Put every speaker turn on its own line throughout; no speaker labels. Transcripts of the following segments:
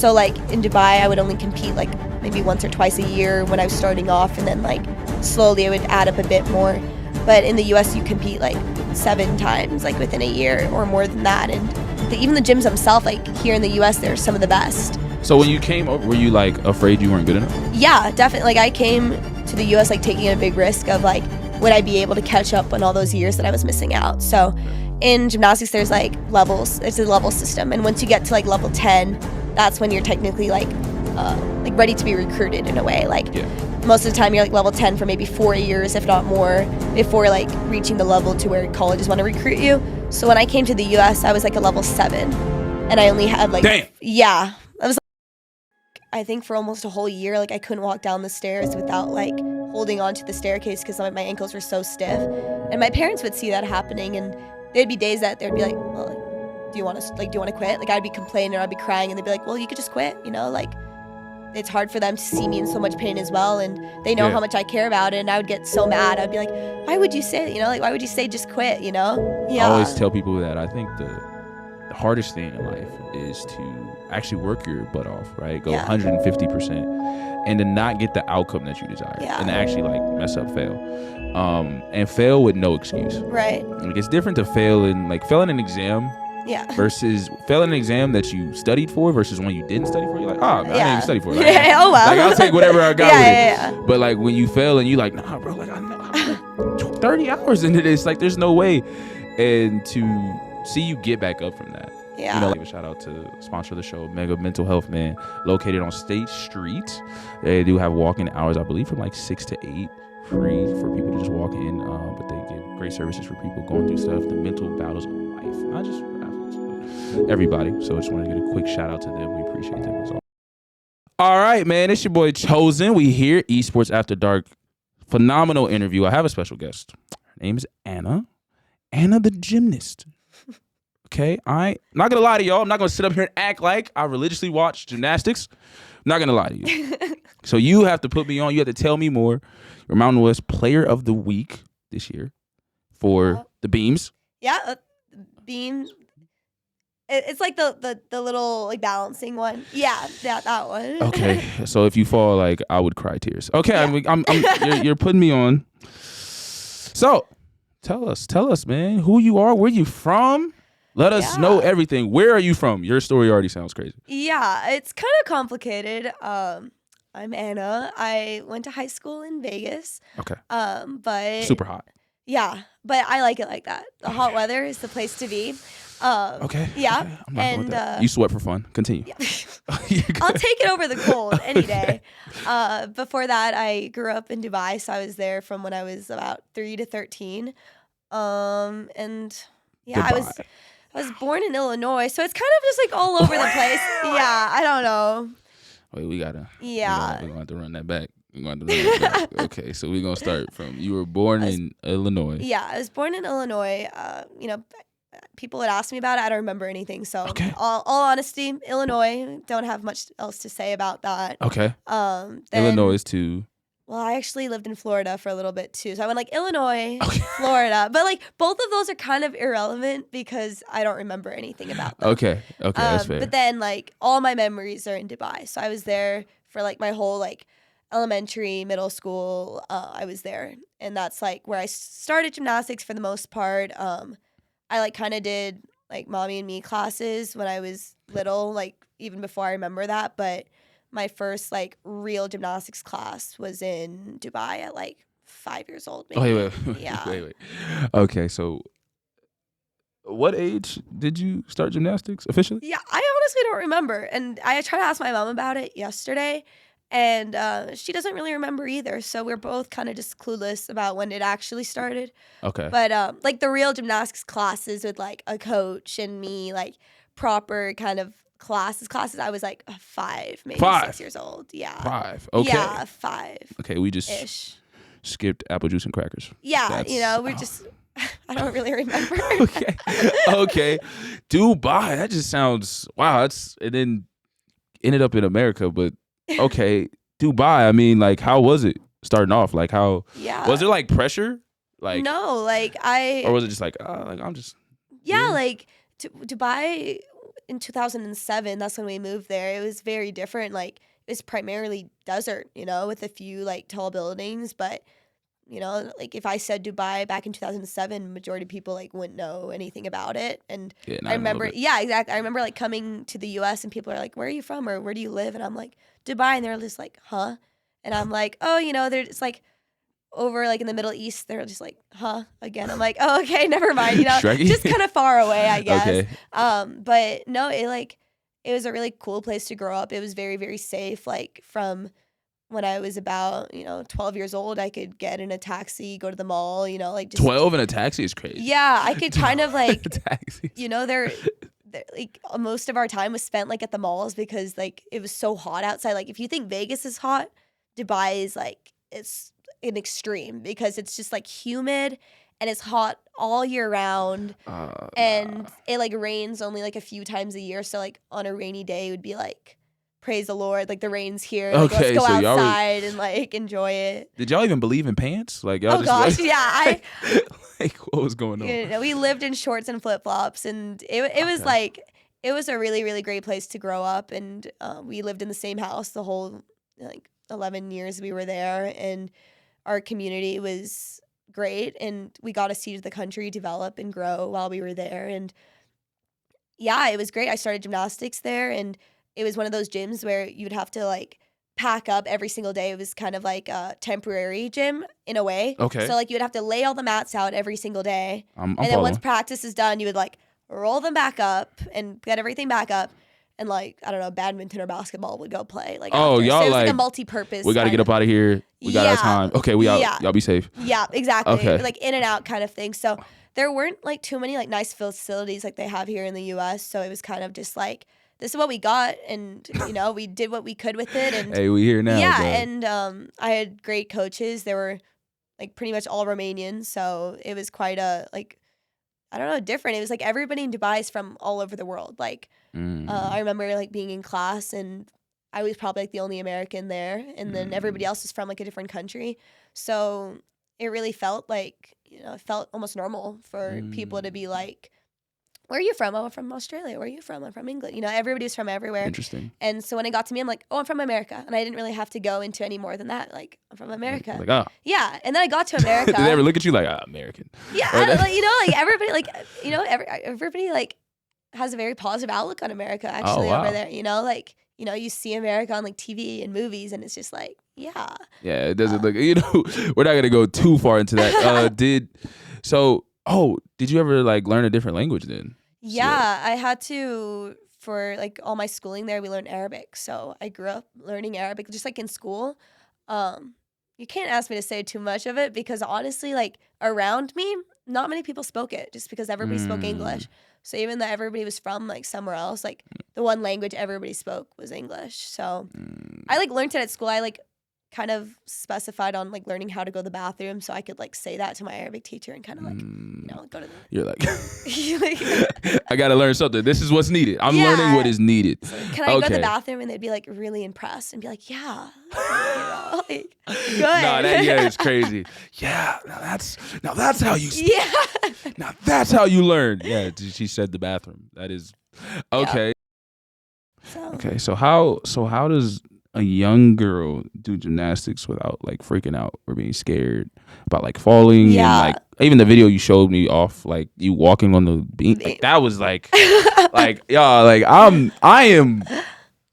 So like in Dubai, I would only compete like maybe once or twice a year when I was starting off, and then like slowly I would add up a bit more. But in the US, you compete like 7 times like within a year or more than that. And even the gyms themselves, like here in the US, they're some of the best.
So when you came over, were you like afraid you weren't good enough?
Yeah, definitely. Like I came to the US like taking a big risk of like, would I be able to catch up on all those years that I was missing out? So in gymnastics, there's like levels. It's a level system. And once you get to like level 10, that's when you're technically like ready to be recruited in a way. Like most of the time you're like level 10 for maybe 4 years, if not more, before like reaching the level to where colleges want to recruit you. So when I came to the US, I was like a level 7, and I only had like,
damn.
Yeah, I was like, I think for almost a whole year, like I couldn't walk down the stairs without like holding onto the staircase because my ankles were so stiff. And my parents would see that happening, and there'd be days that they'd be like, well, do you want to quit? Like I'd be complaining or I'd be crying, and they'd be like, well, you could just quit, you know, like it's hard for them to see me in so much pain as well, and they know how much I care about it. And I would get so mad. I'd be like, why would you say, like, why would you say just quit, you know? Yeah.
I always tell people that I think the hardest thing in life is to actually work your butt off, right? Go 150% and to not get the outcome that you desire, and to actually like mess up, fail, and fail with no excuse.
Right.
Like it's different to fail in an exam. Versus failing an exam that you studied for versus one you didn't study for. You're like, I didn't even study for it. Like,
oh well.
Like I'll take whatever I got with it. But like when you fail and you like, nah, bro, like I'm like 30 hours into this. Like there's no way. And to see you get back up from that.
Yeah.
You know, give a shout out to sponsor of the show, Mega Mental Health, man, located on State Street. They do have walk-in hours, I believe, from like 6 to 8. Free for people to just walk in, but they give great services for people going through stuff, the mental battles of life, not just for athletes, but everybody. So I just want to get a quick shout out to them. We appreciate them as well. All right, man, it's your boy Chosen. We here, Esports After Dark. Phenomenal interview. I have a special guest. Her name is Anna the Gymnast. Okay, I'm not gonna lie to y'all. I'm not gonna sit up here and act like I religiously watch gymnastics. I'm not gonna lie to you. So you have to put me on. You have to tell me more. You're Mountain West Player of the Week this year for the beams.
Yeah, beam. It's like the little like balancing one. Yeah, that one.
Okay, so if you fall, like I would cry tears. Okay, you're putting me on. So tell us, man, who you are, where you from. Let us know everything. Where are you from? Your story already sounds crazy.
Yeah, it's kind of complicated. I'm Anna. I went to high school in Vegas.
Okay.
But
super hot.
Yeah, but I like it like that. The hot weather is the place to be.
Okay.
Yeah.
Okay. I'm not going with that. You sweat for fun. Continue.
Yeah. I'll take it over the cold any day. Before that, I grew up in Dubai, so I was there from when I was about 3 to 13. And yeah,
Dubai.
I was born in Illinois, so it's kind of just like all over the place. Yeah, I don't know.
Wait, we gotta.
Yeah.
We're gonna have to run that back. Okay, so we're gonna start from you were born in Illinois.
Yeah, I was born in Illinois. People would ask me about it. I don't remember anything. So, all honesty, Illinois. Don't have much else to say about that.
Okay. Illinois is too.
Well, I actually lived in Florida for a little bit too. So I went like Illinois, Florida. But like both of those are kind of irrelevant because I don't remember anything about them.
Okay, that's fair.
But then like all my memories are in Dubai. So I was there for like my whole like elementary, middle school. I was there. And that's like where I started gymnastics for the most part. I like kind of did like mommy and me classes when I was little, like even before I remember that. But my first like real gymnastics class was in Dubai at like 5 years old. Maybe.
Wait. Okay, so what age did you start gymnastics officially?
Yeah, I honestly don't remember. And I tried to ask my mom about it yesterday, and she doesn't really remember either. So we're both kind of just clueless about when it actually started.
Okay.
But like the real gymnastics classes with like a coach and me, like proper kind of classes, I was like 5, maybe 6 years old. Yeah.
5. Okay.
Yeah, 5.
Okay, we just skipped apple juice and crackers.
Yeah, we're just, I don't really remember.
Okay. Dubai, that just sounds, wow, it then ended up in America, but okay. Dubai, I mean, like, how was it starting off? Like, how, was there like pressure? Like,
no, like
or was it just like, I'm just.
Yeah, like Dubai in 2007, that's when we moved there. It was very different. Like, it was primarily desert, you know, with a few like tall buildings. But, you know, like if I said Dubai back in 2007, majority of people like wouldn't know anything about it. And
Yeah,
I remember, yeah, exactly. I remember like coming to the US and people are like, where are you from? Or where do you live? And I'm like, Dubai. And they're just like, huh? And I'm like, oh, you know, they're just like over like in the Middle East. They're just like, huh? Again. I'm like, oh, okay, never mind. You know, just kind of far away, I guess.
Okay.
But no, it was a really cool place to grow up. It was very, very safe. Like from when I was about, you know, 12 years old, I could get in a taxi, go to the mall, you know, like just
12 in a taxi is crazy.
Yeah, I could kind of like,
taxi.
you know, they're like most of our time was spent like at the malls because like it was so hot outside. Like if you think Vegas is hot, Dubai is like, it's an extreme because it's just like humid and it's hot all year round. And it like rains only like a few times a year. So like on a rainy day, it would be like, praise the Lord, like the rain's here. Like,
okay,
let's go
so
outside and like enjoy it.
Did y'all even believe in pants? Like y'all
Oh
just
gosh,
like,
yeah.
like what was going on?
You know, we lived in shorts and flip flops, and it was like it was a really, really great place to grow up. And we lived in the same house the whole like 11 years we were there, and our community was great, and we got to see the country develop and grow while we were there. And yeah, it was great. I started gymnastics there, and it was one of those gyms where you would have to like pack up every single day. It was kind of like a temporary gym in a way.
Okay.
So like you would have to lay all the mats out every single day.
I'm
and then once practice is done, you would like roll them back up and get everything back up. And like, I don't know, badminton or basketball would go play. Like,
oh,
after.
y'all
so it was
like
a multi-purpose.
We got to get up out of here. We got our time. Okay, we out. Y'all be safe.
Yeah, exactly.
Okay.
Like in and out kind of thing. So there weren't like too many like nice facilities like they have here in the US. So it was kind of just like, this is what we got, and you know, we did what we could with it. And
hey, we here now.
Yeah,
but
and I had great coaches. They were like pretty much all Romanian, so it was quite a like, I don't know, different. It was like everybody in Dubai is from all over the world. Like I remember like being in class, and I was probably like the only American there, and then everybody else was from like a different country. So it really felt like, you know, it felt almost normal for people to be like, where are you from? Oh, I'm from Australia. Where are you from? I'm from England. You know, everybody's from everywhere.
Interesting.
And so when it got to me, I'm like, oh, I'm from America. And I didn't really have to go into any more than that. Like, I'm from America.
Like, oh.
Yeah. And then I got to America.
Did they ever look at you like, American?
Yeah. Like, you know, like everybody, like, you know, everybody like has a very positive outlook on America actually over there. You know, like, you know, you see America on like TV and movies, and it's just like, yeah. Yeah.
It doesn't look, you know, we're not going to go too far into that. Did you ever like learn a different language then?
Yeah, I had to, for like all my schooling there, we learned Arabic. So I grew up learning Arabic just like in school. You can't ask me to say too much of it because honestly, like around me, not many people spoke it just because everybody spoke English. So even though everybody was from like somewhere else, like the one language everybody spoke was English. So I like learned it at school. I like kind of specified on like learning how to go to the bathroom so I could like say that to my Arabic teacher and kind of like, you know, go to the...
You're like, I got to learn something. This is what's needed. I'm learning what is needed.
So, can I go to the bathroom? And they'd be like really impressed and be like, yeah, you know, like, good.
No, that is crazy. Yeah, now that's how you speak.
Yeah.
Now that's how you learn. Yeah, she said the bathroom. That is okay.
Yeah.
Okay, so how does a young girl do gymnastics without like freaking out or being scared about like falling?
Yeah.
And like even the video you showed me off like you walking on the beam, like, that was like like y'all, like I am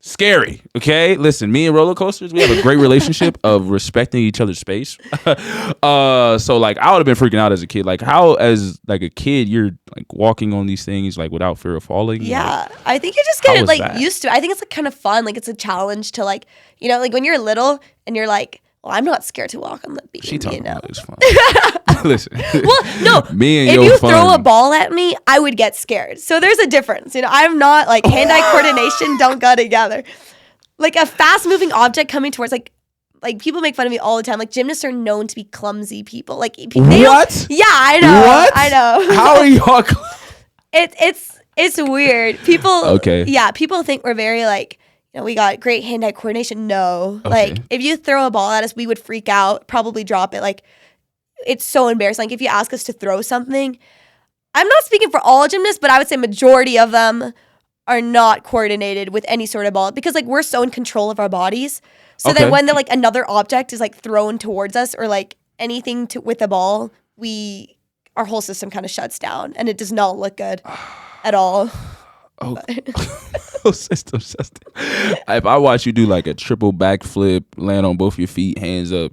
scary. Okay, listen, me and roller coasters, we have a great relationship of respecting each other's space. So like I would have been freaking out as a kid. Like how as like a kid you're like walking on these things like without fear of falling?
Yeah,
like,
I think you just get like used to it. I think it's like kind of fun. Like it's a challenge to like, you know, like when you're little and you're like, well, I'm not scared to walk on the beam.
She talking
you know?
about it's fun. Listen.
Well, no.
Me and
if
your
you
fun.
throw a ball at me, I would get scared. So there's a difference. You know, I'm not like hand-eye coordination don't go together. Like a fast-moving object coming towards like people make fun of me all the time. Like gymnasts are known to be clumsy people. Like they
what?
Yeah, I know.
What?
I know.
How are y'all?
It's weird. People.
Okay.
Yeah, people think we're very like, you know, we got great hand-eye coordination. No,
okay.
Like if you throw a ball at us, we would freak out, probably drop it. Like it's so embarrassing. Like if you ask us to throw something, I'm not speaking for all gymnasts, but I would say majority of them are not coordinated with any sort of ball because like we're so in control of our bodies. So
Okay.
then when like another object is like thrown towards us or like anything with a ball, our whole system kind of shuts down and it does not look good at all.
Oh, system shuts down. If I watch you do like a triple backflip, land on both your feet, hands up,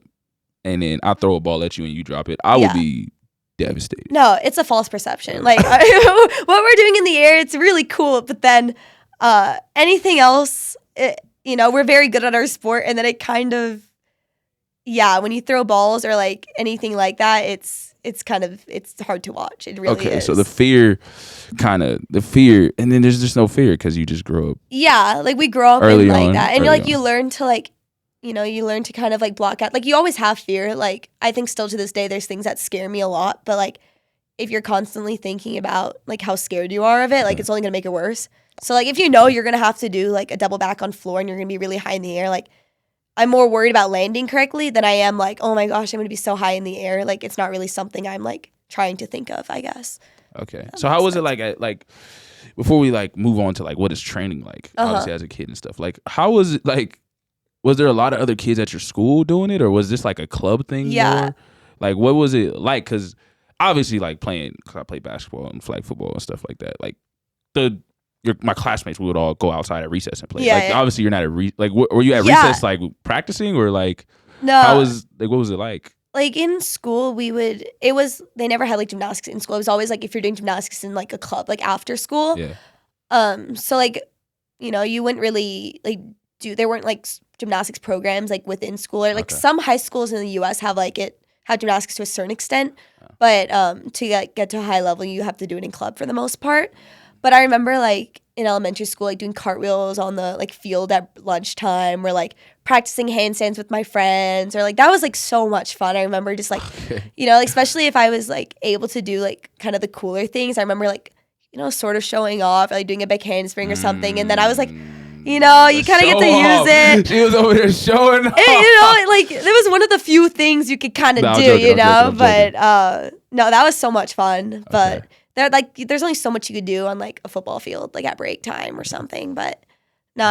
and then I throw a ball at you and you drop it, I would be devastated.
No, it's a false perception. Like what we're doing in the air, it's really cool. But then anything else, we're very good at our sport. And then it kind of, when you throw balls or like anything like that, it's hard to watch. It really is.
Okay, so the fear, and then there's just no fear because you just grow up.
Yeah, like we grow up
early
in like
on,
that. And
early
you
on.
learn to like, you learn to kind of like block out. Like you always have fear. Like I think still to this day, there's things that scare me a lot. But like if you're constantly thinking about like how scared you are of it, like it's only gonna make it worse. So like if you're gonna have to do like a double back on floor and you're gonna be really high in the air, like I'm more worried about landing correctly than I am like, oh my gosh, I'm gonna be so high in the air. Like it's not really something I'm like trying to think of, I guess.
Okay. So how was it like before we like move on to like what is training like, obviously as a kid and stuff, like how was it like, was there a lot of other kids at your school doing it or was this like a club thing?
Yeah.
More? Like what was it like? Because obviously like cause I play basketball and flag football and stuff like that. Like my classmates, we would all go outside at recess and play.
Yeah,
like obviously you're not at were you at recess like practicing or like
no?
What was it like?
Like in school, they never had like gymnastics in school. It was always like if you're doing gymnastics in like a club, like after school.
Yeah.
So like, you wouldn't really like there weren't like gymnastics programs like within school or like some high schools in the US have gymnastics to a certain extent, but to get to a high level, you have to do it in club for the most part. But I remember like in elementary school, like doing cartwheels on the like field at lunchtime or like practicing handstands with my friends or like that was like so much fun. I remember just like, like, especially if I was like able to do like kind of the cooler things. I remember like, sort of showing off, or, like doing a back handspring or something. And then I was like, you kind of get to use it.
She was over there showing off.
Like it was one of the few things you could kind of do, But no, that was so much fun. But there's only so much you could do on like a football field, like at break time or something. But no,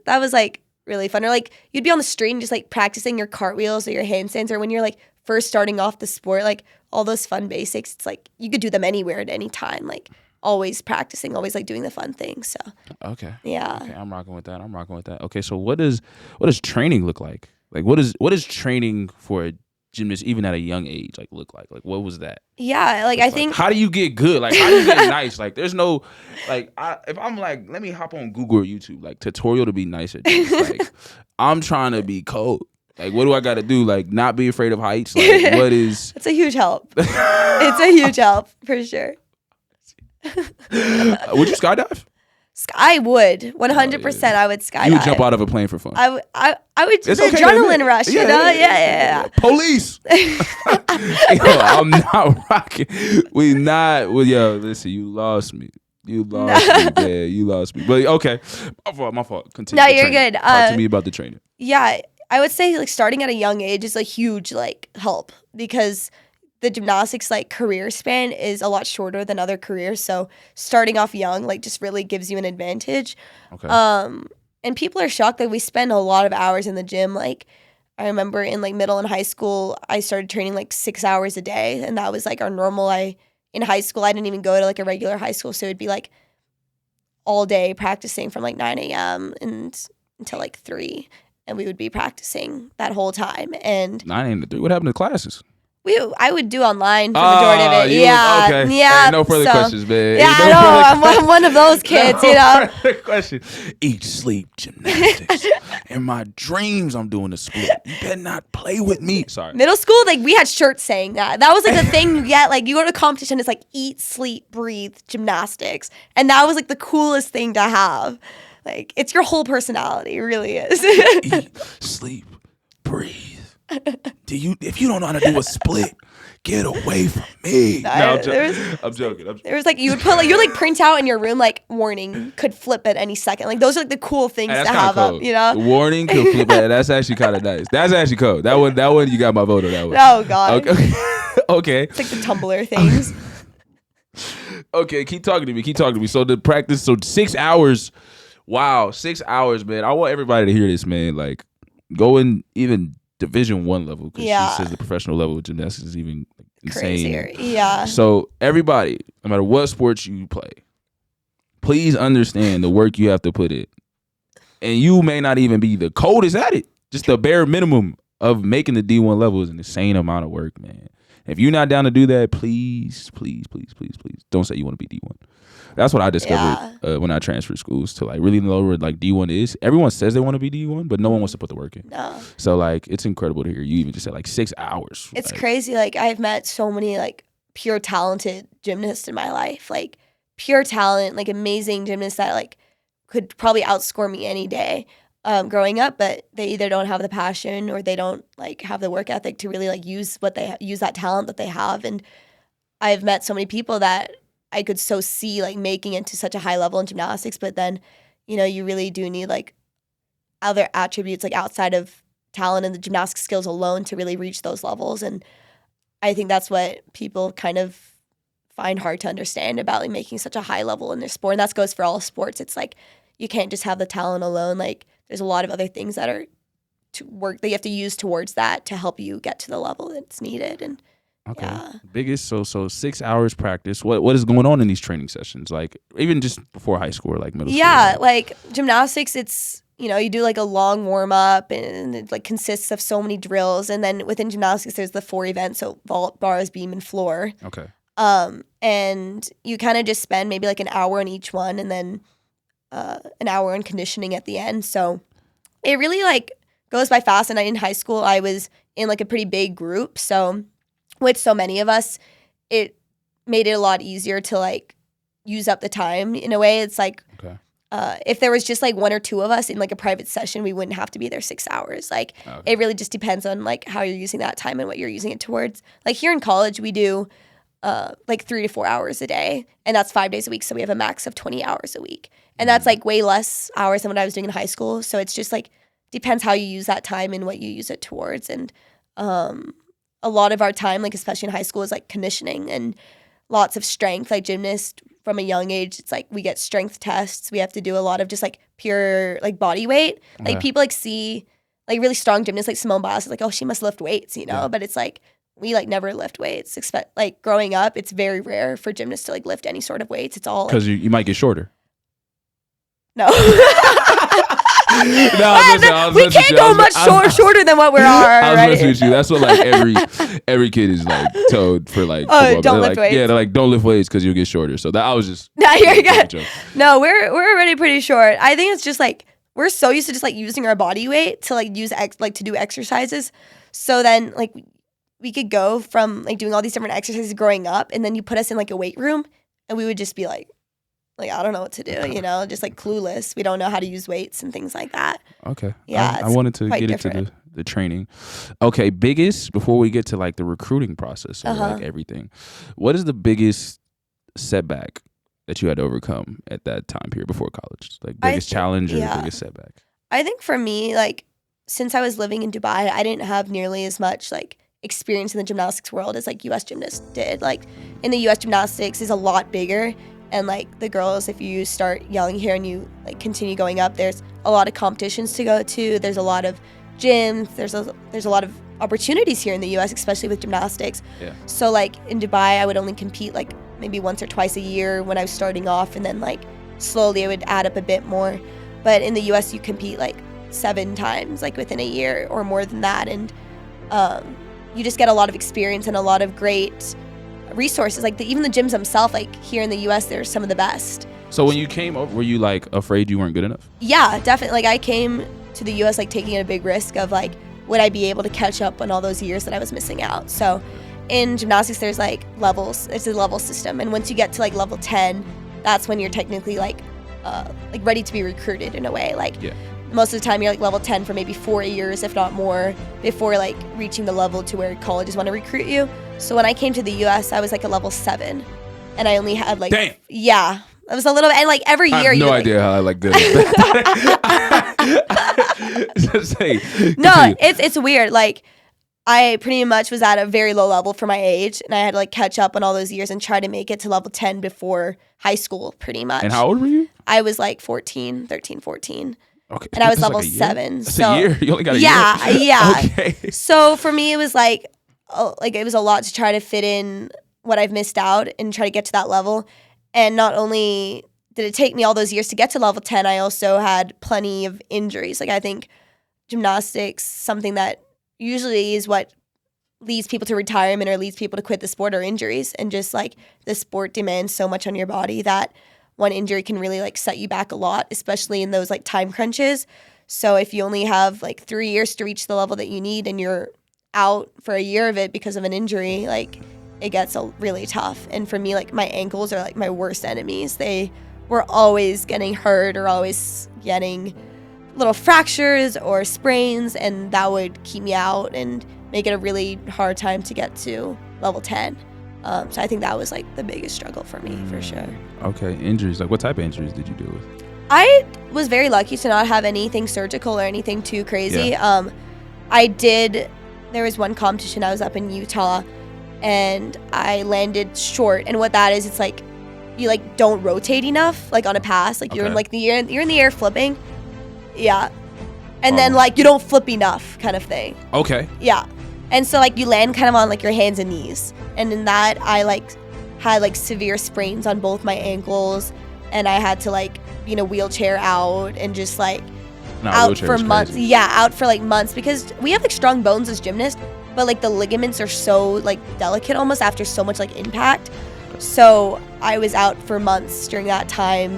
that was like really fun. Or like you'd be on the street and just like practicing your cartwheels or your handstands, or when you're like first starting off the sport, like all those fun basics. It's like you could do them anywhere at any time. Like always practicing, always like doing the fun things. So
okay,
yeah,
I'm rocking with that. Okay, so what does training look like? Like what is training for a gymnast even at a young age like look like? Like what was that?
Yeah, like I think
how do you get good? Like how do you get nice? Like there's no like if I'm like let me hop on Google or YouTube like tutorial to be nice at this. Like I'm trying to be cold. Like what do I got to do? Like not be afraid of heights. Like what is?
It's a huge help. It's a huge help for sure.
Would you skydive?
I would 100%. I would skydive.
You would jump out of a plane for fun.
I would. It's
okay,
adrenaline rush, Yeah.
Police. I'm not rocking. Listen, you lost me. You lost me. But okay, my fault. Continue.
No, you're good.
Talk to me about the training.
Yeah, I would say like starting at a young age is a huge like help because the gymnastics like career span is a lot shorter than other careers. So starting off young like just really gives you an advantage.
Okay.
And people are shocked that we spend a lot of hours in the gym. Like I remember in like middle and high school, I started training like 6 hours a day, and that was like our normal. In high school, I didn't even go to like a regular high school, so it'd be like all day practicing from like 9 a.m. until like 3, and we would be practicing that whole time. And
9 a.m. to 3. What happened to classes?
I would do online for the majority of it.
Okay.
Yeah.
Hey, no further questions, man.
Yeah, I know. I'm one of those kids,
No further question. Eat, sleep, gymnastics. In my dreams, I'm doing a split. You better not play with me. Sorry.
Middle school, like we had shirts saying that. That was like the thing you get. Like you go to a competition, it's like eat, sleep, breathe, gymnastics, and that was like the coolest thing to have. Like it's your whole personality. It really is.
Eat, sleep, breathe. If you don't know how to do a split, get away from me. No, I'm joking.
There was like you would put like you would like print out in your room like warning could flip at any second. Like those are like the cool things to have
cold.
up,
Warning could flip at. That's actually kind of nice. That's actually cool. That one you got my vote on that one.
Oh god.
Okay.
It's like the Tumblr things.
Okay, keep talking to me. Keep talking to me. So the practice, so 6 hours. Wow, 6 hours, man. I want everybody to hear this, man. Like, go in even Division 1 level, because
Yeah.
she says the professional level of gymnastics is even insane.
Crazier. Yeah.
So everybody, no matter what sports you play, please understand the work you have to put in. And you may not even be the coldest at it. Just the bare minimum of making the D1 level is an insane amount of work, man. If you're not down to do that, please don't say you want to be D1. That's what I discovered when I transferred schools to like really know where like D1 is. Everyone says they want to be D1, but no one wants to put the work in.
No.
So like it's incredible to hear you even just said like 6 hours.
It's
like,
crazy. Like I've met so many like pure talented gymnasts in my life. Like pure talent, like amazing gymnasts that like could probably outscore me any day growing up, but they either don't have the passion or they don't like have the work ethic to really like use that talent that they have. And I've met so many people that I could so see like making it to such a high level in gymnastics, but then, you know, you really do need like other attributes like outside of talent and the gymnastic skills alone to really reach those levels. And I think that's what people kind of find hard to understand about like making such a high level in their sport. And that goes for all sports. It's like you can't just have the talent alone. Like there's a lot of other things that are to work that you have to use towards that to help you get to the level that's needed. And
okay.
Yeah.
Biggest so 6 hours practice. What is going on in these training sessions? Like even just before high school or like middle school?
Yeah, like gymnastics, it's, you know, you do like a long warm up and it like consists of so many drills. And then within gymnastics, there's the 4 events. So vault, bars, beam, and floor.
Okay.
And you kind of just spend maybe like an hour on each one and then an hour on conditioning at the end. So it really like goes by fast. And in high school, I was in like a pretty big group. So with so many of us, it made it a lot easier to like use up the time in a way. It's like if there was just like 1 or 2 of us in like a private session, we wouldn't have to be there 6 hours. Like it really just depends on like how you're using that time and what you're using it towards. Like here in college, we do like 3 to 4 hours a day, and that's 5 days a week. So we have a max of 20 hours a week, and that's like way less hours than what I was doing in high school. So it's just like depends how you use that time and what you use it towards. And a lot of our time, like especially in high school, is like conditioning and lots of strength. Like gymnast from a young age, it's like we get strength tests. We have to do a lot of just like pure like body weight. Like people like see like really strong gymnasts like Simone Biles is like, oh, she must lift weights, you know? Yeah. But it's like we like never lift weights. Like growing up, it's very rare for gymnasts to like lift any sort of weights. It's all
because you might get shorter.
No. We can't go much shorter than what we are.
I was messing with you. That's what like every kid is like told for like.
Don't lift weights.
Yeah, they're like don't lift weights because you'll get shorter. So that I was just.
No, you're good. No, we're already pretty short. I think it's just like we're so used to just like using our body weight to like use to do exercises. So then like we could go from like doing all these different exercises growing up, and then you put us in like a weight room, and we would just be like I don't know what to do, you know, just like clueless. We don't know how to use weights and things like that.
Okay.
Yeah.
I wanted to get into the training. Okay. Biggest, before we get to like the recruiting process or like everything, what is the biggest setback that you had to overcome at that time period before college? Like biggest challenge or biggest setback? I
think for me, like since I was living in Dubai, I didn't have nearly as much like experience in the gymnastics world as like US gymnasts did. Like in the US gymnastics is a lot bigger. And like the girls, if you start yelling here and you like continue going up, there's a lot of competitions to go to. There's a lot of gyms. There's a lot of opportunities here in the U.S., especially with gymnastics. Yeah. So like in Dubai, I would only compete like maybe once or twice a year when I was starting off, and then like slowly I would add up a bit more. But in the U.S., you compete like 7 times like within a year or more than that, and you just get a lot of experience and a lot of great resources. Like even the gyms themselves, like here in the US, they're some of the best.
So when you came over, were you like afraid you weren't good enough?
Yeah, definitely. Like I came to the US like taking a big risk of like, would I be able to catch up on all those years that I was missing out? So in gymnastics, there's like levels. It's a level system, and once you get to like level 10, that's when you're technically like ready to be recruited in a way. Like most of the time you're like level 10 for maybe 4 years, if not more, before like reaching the level to where colleges want to recruit you. So when I came to the US, I was like a level 7, and I only had like
damn.
Yeah, it was a little, and like every year.
I have no idea how I like this.
No, it's weird. Like I pretty much was at a very low level for my age, and I had to like catch up on all those years and try to make it to level 10 before high school, pretty much.
And how old were you?
I was like 14.
Okay.
And I was
That's
level
like a year?
7.
That's
so
a year. You only got a
yeah,
year.
Yeah.
Okay.
So for me, it was like it was a lot to try to fit in what I've missed out and try to get to that level. And not only did it take me all those years to get to level 10, I also had plenty of injuries. Like I think gymnastics, something that usually is what leads people to retirement or leads people to quit the sport, or injuries. And just like the sport demands so much on your body that one injury can really like set you back a lot, especially in those like time crunches. So if you only have like 3 years to reach the level that you need and you're out for a year of it because of an injury, like it gets really tough. And for me, like my ankles are like my worst enemies. They were always getting hurt or always getting little fractures or sprains, and that would keep me out and make it a really hard time to get to level 10. So I think that was like the biggest struggle for me, for sure.
Okay, injuries. Like what type of injuries did you deal with?
I was very lucky to not have anything surgical or anything too crazy.
Yeah.
There was one competition, I was up in Utah, and I landed short. And what that is, it's like you like don't rotate enough, like on a pass. Like you're in like you're in the air flipping. Yeah. And then like you don't flip enough kind of thing.
Okay.
Yeah. And so like you land kind of on like your hands and knees. And in that I like had like severe sprains on both my ankles, and I had to like be in a wheelchair out and just like out for months.
Crazy.
Yeah, out for like months, because we have like strong bones as gymnasts, but like the ligaments are so like delicate almost after so much like impact. So I was out for months during that time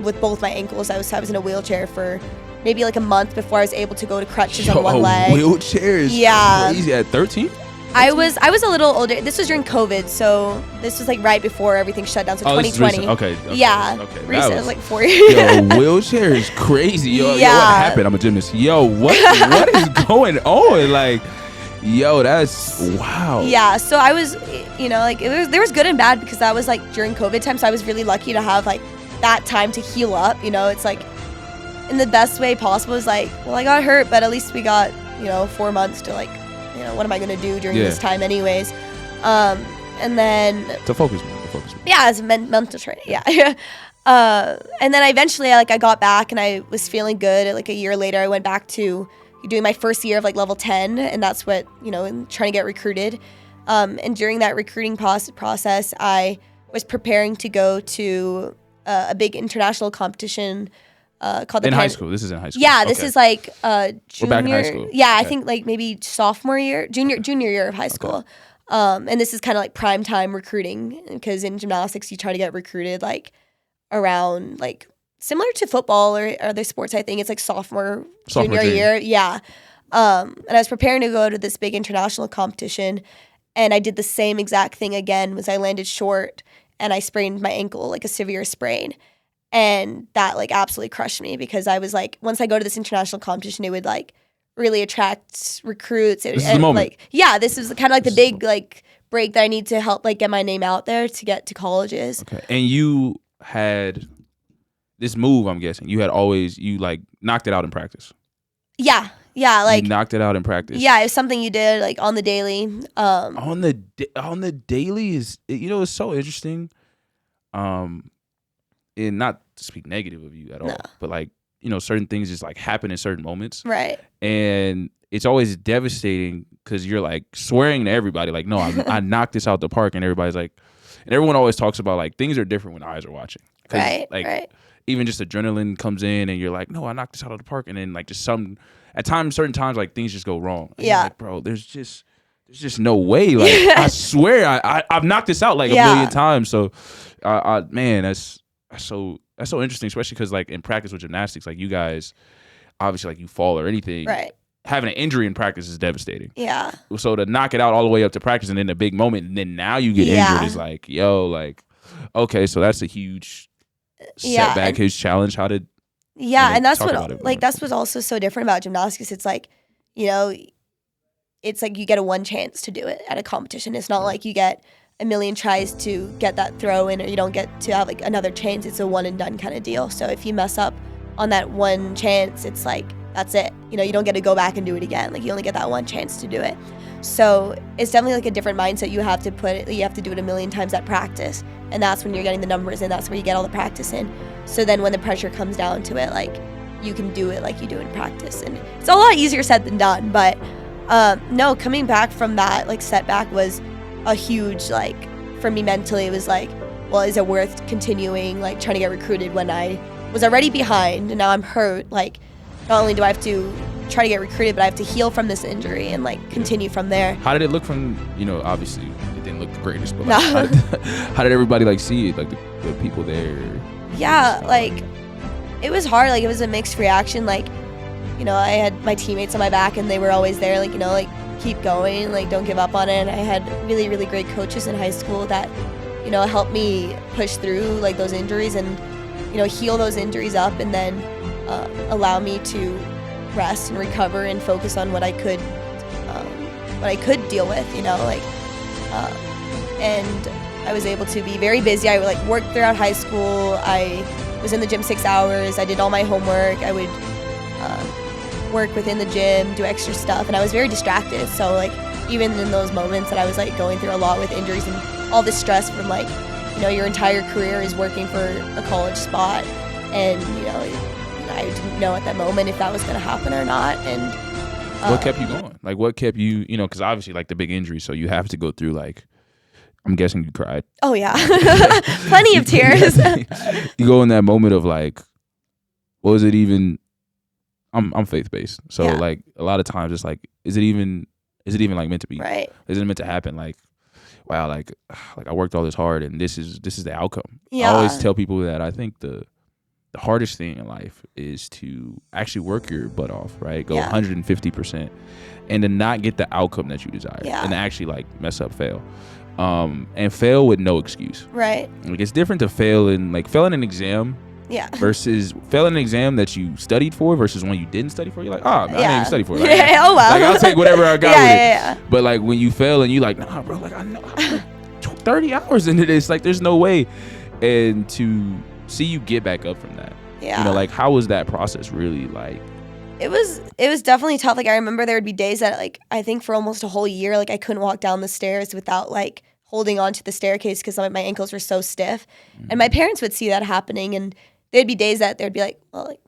with both my ankles. I was in a wheelchair for maybe like a month before I was able to go to crutches on one leg.
Wheelchair is crazy at 13?
I was a little older. This was during COVID, so this was like right before everything shut down. So 2020.
Okay.
Yeah.
Okay.
Recent. It was like 4 years.
Yo, wheelchair is crazy. Yo, what happened? I'm a gymnast. Yo, what is going on? Like, yo, that's wow.
Yeah. So I was, like there was good and bad, because that was like during COVID time. So I was really lucky to have like that time to heal up. It's like in the best way possible. It's like, well, I got hurt, but at least we got 4 months to like. What am I going to do during this time anyways? And then...
To focus me.
Yeah, it's mental training, yeah. And then eventually I got back and I was feeling good. Like a year later, I went back to doing my first year of like level 10, and that's what, trying to get recruited. And during that recruiting process, I was preparing to go to a big international competition called
in high school. This is in high school.
Yeah, this is like junior.
We're back in high school.
Yeah, I think like maybe sophomore year, junior year of high school. And this is kind of like prime time recruiting, because in gymnastics you try to get recruited like around like similar to football or other sports. I think it's like sophomore junior year. Yeah. And I was preparing to go to this big international competition, and I did the same exact thing again. Was I landed short and I sprained my ankle, like a severe sprain. And that like absolutely crushed me, because I was like, once I go to this international competition, it would like really attract recruits.
This is the moment.
This is kind of like the big like break that I need to help like get my name out there to get to colleges.
Okay. And you had this move, I'm guessing. You like knocked it out in practice.
Yeah. Yeah, like
you knocked it out in practice.
Yeah, it was something you did like on the daily.
On the daily is it's so interesting. And not to speak negative of you at all, but like, certain things just like happen in certain moments.
Right.
And it's always devastating, because you're like swearing to everybody, like, no, I knocked this out the park. And everybody's like, and everyone always talks about like things are different when eyes are watching.
Right.
Like,
right.
Even just adrenaline comes in and you're like, no, I knocked this out of the park. And then like just certain times, like things just go wrong. And
yeah.
Like, bro, there's just no way. Like, I swear I've knocked this out like a million times. So, man, that's so interesting, especially because like in practice with gymnastics, like you guys obviously like you fall or anything,
right?
Having an injury in practice is devastating.
Yeah.
So to knock it out all the way up to practice and then a big moment and then now you get injured is like, yo, like, okay, so that's a huge setback, huge challenge. How did
and that's what that's what's also so different about gymnastics. It's like, it's like you get a one chance to do it at a competition. It's not like you get a million tries to get that throw in, or you don't get to have like another chance. It's a one and done kind of deal. So if you mess up on that one chance, it's like that's it. You know, you don't get to go back and do it again. Like, you only get that one chance to do it. So it's definitely like a different mindset. You have to do it a million times at practice. And that's when you're getting the numbers in. That's where you get all the practice in. So then when the pressure comes down to it, like, you can do it like you do in practice. And it's a lot easier said than done. But no, coming back from that, like, setback was a huge, like, for me mentally, it was like, well, is it worth continuing, like, trying to get recruited when I was already behind and now I'm hurt? Like, not only do I have to try to get recruited, but I have to heal from this injury and, like, continue from there.
How did it look from, you know, obviously it didn't look the greatest, but
No.
like, how did everybody, like, see it, like the people there?
Yeah, like, it was hard. Like, it was a mixed reaction. Like, you know, I had my teammates on my back and they were always there, like, you know, like, keep going, like, don't give up on it. And I had really, really great coaches in high school that, you know, helped me push through, like, those injuries and, you know, heal those injuries up and then allow me to rest and recover and focus on what I could deal with, you know, like, and I was able to be very busy. I would, like, work throughout high school. I was in the gym 6 hours. I did all my homework. I would work within the gym, do extra stuff, and I was very distracted. So, like, even in those moments that I was, like, going through a lot with injuries and all this stress from, like, you know, your entire career is working for a college spot, and, you know, I didn't know at that moment if that was going to happen or not. And
what kept you going? Like, what kept you, you know, because obviously, like, the big injury, so you have to go through, like, I'm guessing you cried.
Oh, yeah. Plenty of tears.
You go in that moment of, like, was it even, I'm faith-based. So,
Yeah.
like, a lot of times it's like, is it even like meant to be?
Right.
Is it meant to happen? Like, wow, like I worked all this hard and this is the outcome.
Yeah.
I always tell people that I think the hardest thing in life is to actually work your butt off, right? Go 150% and to not get the outcome that you desire.
Yeah.
And to actually, like, mess up, fail. And fail with no excuse.
Right.
Like, it's different to fail in an exam
Yeah.
versus failing an exam that you studied for versus one you didn't study for. You're like, I didn't even study for it. Like,
Yeah, oh well.
Like, I'll take whatever I got with it.
Yeah.
But, like, when you fail and you like, nah, bro, like, I know I put 30 hours into this. Like, there's no way. And to see you get back up from that.
Yeah.
You know, like, how was that process really like?
It was definitely tough. Like, I remember there would be days that, like, I think for almost a whole year, like, I couldn't walk down the stairs without, like, holding on to the staircase because my ankles were so stiff. And my parents would see that happening, and there'd be days that they'd be like, well, like,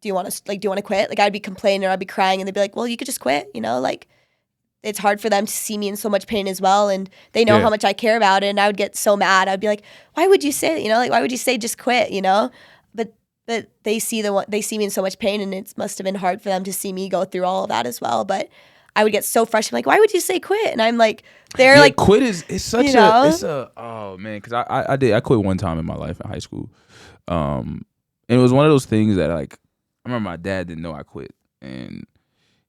do you want to quit? Like, I'd be complaining or I'd be crying, and they'd be like, well, you could just quit, you know? Like, it's hard for them to see me in so much pain as well, and they know how much I care about it, and I would get so mad. I'd be like, why would you say, you know, like, why would you say just quit, you know? But they see me in so much pain, and it must have been hard for them to see me go through all of that as well. But I would get so frustrated, like, why would you say quit? And I'm like, they're like,
quit is such
you know?
Oh man, because I quit one time in my life in high school, and it was one of those things that, like, I remember my dad didn't know I quit, and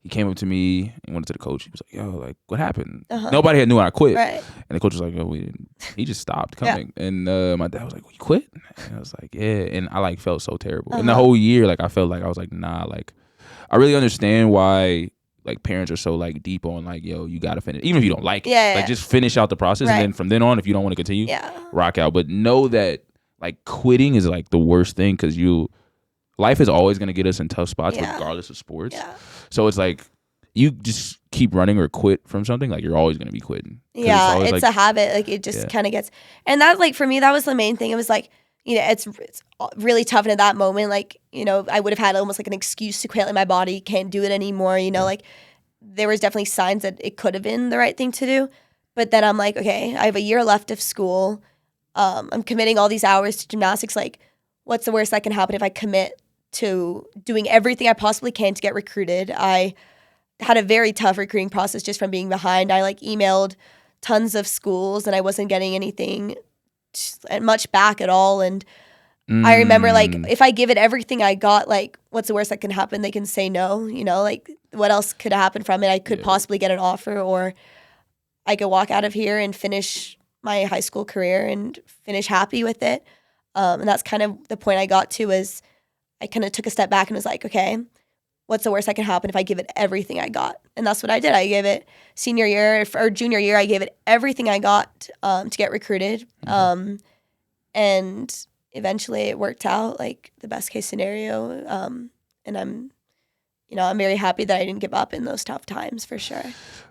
he came up to me and went to the coach. He was like, yo, like, what happened? Nobody had knew I quit.
right.
And the coach was like, oh, he just stopped coming. And my dad was like, well, you quit? And I was like, yeah. And I, like, felt so terrible. And the whole year, like, I felt like I was like, nah, like, I really understand why, like, parents are so, like, deep on, like, yo, you got to finish. Even if you don't like it. Like, just finish out the process.
Right.
And then from then on, if you don't want to continue,
Yeah.
rock out. But know that, like, quitting is, like, the worst thing because life is always going to get us in tough spots regardless of sports.
Yeah.
So it's like, you just keep running or quit from something, like, you're always going to be quitting.
Yeah,
it's
it's a habit. Like, it just kind of gets, and that, like, for me, that was the main thing. It was like, you know, it's really tough. And at that moment, like, you know, I would have had almost like an excuse to quit. Like, my body can't do it anymore. You know, like, there was definitely signs that it could have been the right thing to do. But then I'm like, okay, I have a year left of school. I'm committing all these hours to gymnastics. Like, what's the worst that can happen if I commit to doing everything I possibly can to get recruited? I had a very tough recruiting process just from being behind. I, like, emailed tons of schools and I wasn't getting anything much back at all. And I remember, like, if I give it everything I got, like, what's the worst that can happen? They can say no, you know, like, what else could happen from it? I could possibly get an offer, or I could walk out of here and finish my high school career and finish happy with it. And that's kind of the point I got to, is I kind of took a step back and was like, okay, what's the worst that can happen if I give it everything I got? And that's what I did. I gave it senior year or junior year. I gave it everything I got to get recruited. And eventually it worked out, like, the best case scenario. And I'm, I'm very happy that I didn't give up in those tough times for sure.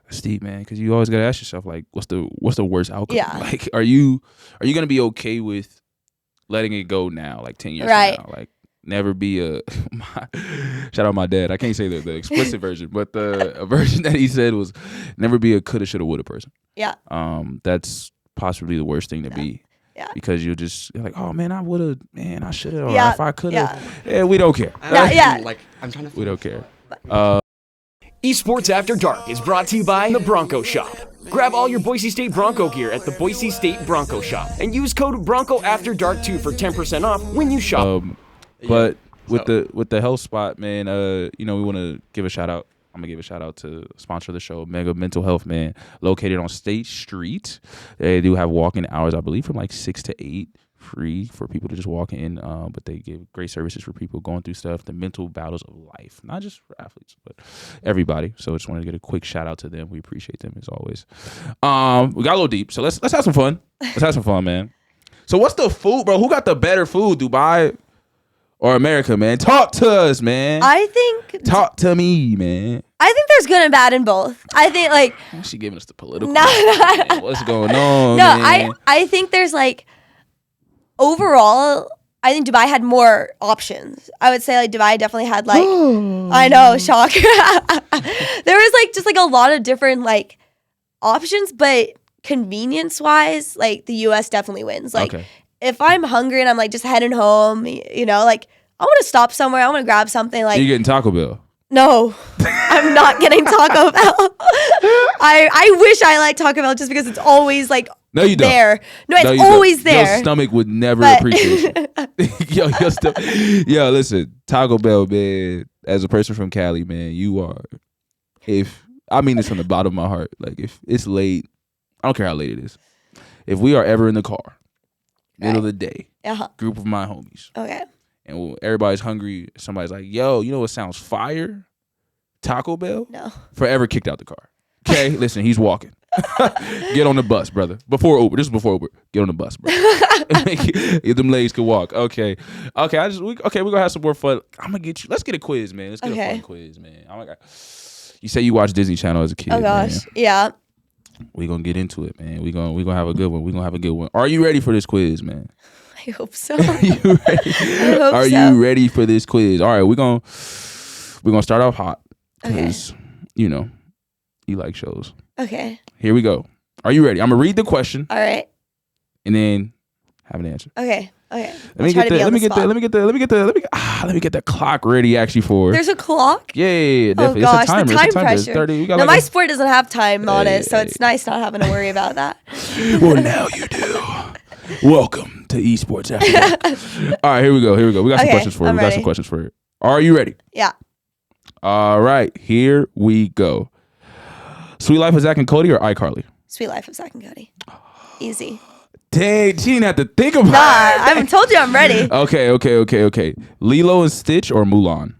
That's deep, man. Because you always gotta ask yourself, like, what's the worst outcome?
Yeah.
Like, are you gonna be okay with letting it go now, like 10 years
Right.
from now? Like, never be shout out my dad. I can't say the explicit version, but a version that he said was never be a coulda, shoulda, woulda person.
Yeah.
That's possibly the worst thing to be.
Yeah.
Because you're like, oh man, I woulda, man, I shoulda, or
Yeah.
if I coulda.
Yeah.
Yeah, we don't care.
Yeah.
I'm trying to.
We don't care.
Esports After Dark is brought to you by the Bronco Shop. Grab all your Boise State Bronco gear at the Boise State Bronco Shop and use code BRONCOAFTERDARK2 for 10% off when you shop.
But with the health spot, man, we want to give a shout out. I'm gonna give a shout out to sponsor of the show, Mega Mental Health, man, located on State Street. They do have walk-in hours, I believe, from like 6 to 8, free for people to just walk in. But they give great services for people going through stuff, the mental battles of life, not just for athletes, but everybody. So I just wanted to get a quick shout out to them. We appreciate them as always. We got a little deep, so let's have some fun. Let's have some fun, man. So what's the food, bro? Who got the better food, Dubai or America, man? Talk to us, man. Talk to me, man.
I think there's good and bad in both. I think like
She giving us the political.
No.
Man, what's going on?
No,
man?
I think there's like overall, I think Dubai had more options. I would say like Dubai definitely had like I know, shock. There was like just like a lot of different like options, but convenience wise, like the US definitely wins. Like if I'm hungry and I'm like just heading home, like I want to stop somewhere, I want to grab something like
you getting Taco Bell?
No, I'm not getting Taco Bell. I wish I liked Taco Bell just because it's always like
No, you don't.
there. No, it's
you
always
don't.
there.
Your stomach would never appreciate you. Yo, listen, Taco Bell, man, as a person from Cali, man, you are, I mean this from the bottom of my heart, like if it's late, I don't care how late it is. If we are ever in the car, middle of the day, group of my homies,
Okay.
and everybody's hungry, somebody's like, yo, you know what sounds fire? Taco Bell?
No.
Forever kicked out the car. Okay, listen, he's walking. Get on the bus, brother. Before Uber. This is before Uber. Get on the bus, bro. If them legs could walk. Okay. We're gonna have some more fun. I'm gonna get you. Let's get a quiz, man. Let's get a fun quiz, man. Oh my God. You say you watched Disney Channel as a kid.
Oh gosh.
Man.
Yeah.
We're gonna get into it, man. We're gonna have a good one. Are you ready for this quiz, man?
I hope so.
Are you ready?
Are
you ready for this quiz? All right, we're gonna start off hot. Because you like shows.
Okay.
Here we go. Are you ready? I'm gonna read the question.
All right.
And then have an answer.
Okay.
Let me get the clock ready actually for.
There's a clock?
Yeah.
Oh gosh,
it's a timer.
the time
It's a timer. It's
pressure.
30. We got
No,
like
my sport doesn't have time on it, so it's nice not having to worry about that.
Well, now you do. Welcome to Esports After Dark. All right, here we go. We got some questions for you. Are you ready?
Yeah.
All right, here we go. Sweet Life of Zach and Cody or iCarly?
Sweet Life of Zach and Cody. Easy.
Dang, she didn't have to think about it.
I haven't told you I'm ready.
Okay. Lilo and Stitch or Mulan?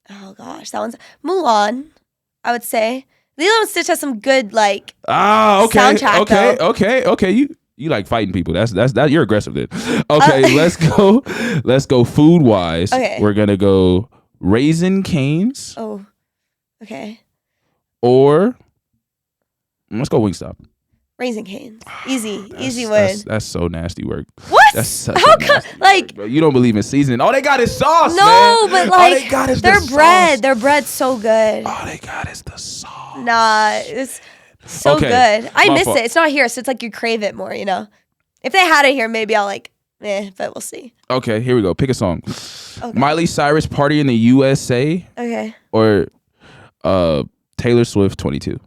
Oh gosh, that one's Mulan. I would say Lilo and Stitch has some good like soundtrack.
Okay. You like fighting people. That's you're aggressive then. Okay, let's go. Let's go food wise.
Okay.
We're gonna go Raisin Canes.
Oh, okay.
Or let's go Wingstop.
Raising Cane's. Easy win.
That's so nasty work.
What?
That's such
How
a nasty
like
work, bro. You don't believe in seasoning. All they got is sauce,
no,
man.
but like
all they got is
their
the
bread.
Sauce.
Their bread's so good.
All they got is the sauce.
Nah, it's so good. I miss it. It's not here, so it's like you crave it more, If they had it here, maybe I'll but we'll see.
Okay, here we go. Pick a song.
Okay.
Miley Cyrus Party in the USA.
Okay.
Or Taylor Swift 22.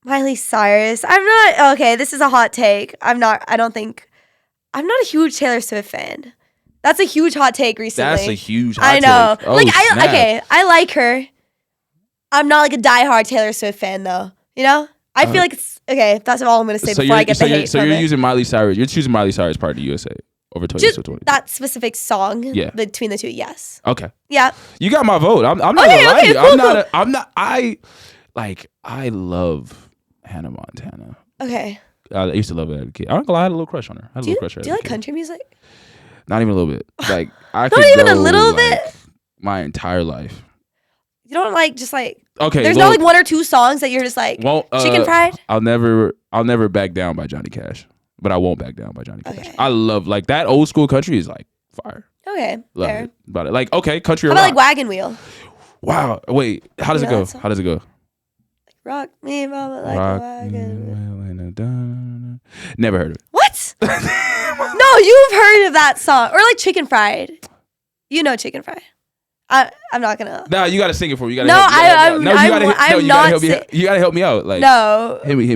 Miley Cyrus. This is a hot take. I'm not a huge Taylor Swift fan. That's a huge hot take recently.
That's a huge hot
I know.
take. Oh, snap.
I like her. I'm not like a diehard Taylor Swift fan though. I feel like it's okay. That's all I'm gonna say before I get the hate.
So you're using Miley Cyrus. You're choosing Miley Cyrus Party in the USA over Taylor Swift 22.
That specific song.
Yeah.
Between the two, yes.
Okay.
Yeah.
You got my vote. I'm not gonna lie to you. I love Hannah Montana.
Okay.
I used to love her as a kid. I'm not gonna lie, I had a little crush on her.
Do you like country music?
Not even a little bit. Like I
Not even a little bit?
My entire life.
You don't like just like
Okay.
There's no like one or two songs that you're just like chicken fried.
I'll never back down by Johnny Cash, but I won't back down by Johnny Cash. I love like that old school country is like fire.
Okay,
love
fair.
it about it. Like okay, country.
How
or
about
rock?
like Wagon Wheel?
Wow. Wait. How does it go? How does it go?
Rock me, mama, like a wagon.
Never heard of it.
What? No, you've heard of that song or like Chicken Fried. You know Chicken Fried. I'm not gonna.
No, you gotta sing it for me. You gotta.
No,
help me out.
I'm not.
You gotta help me out. Like
no.
Hit me.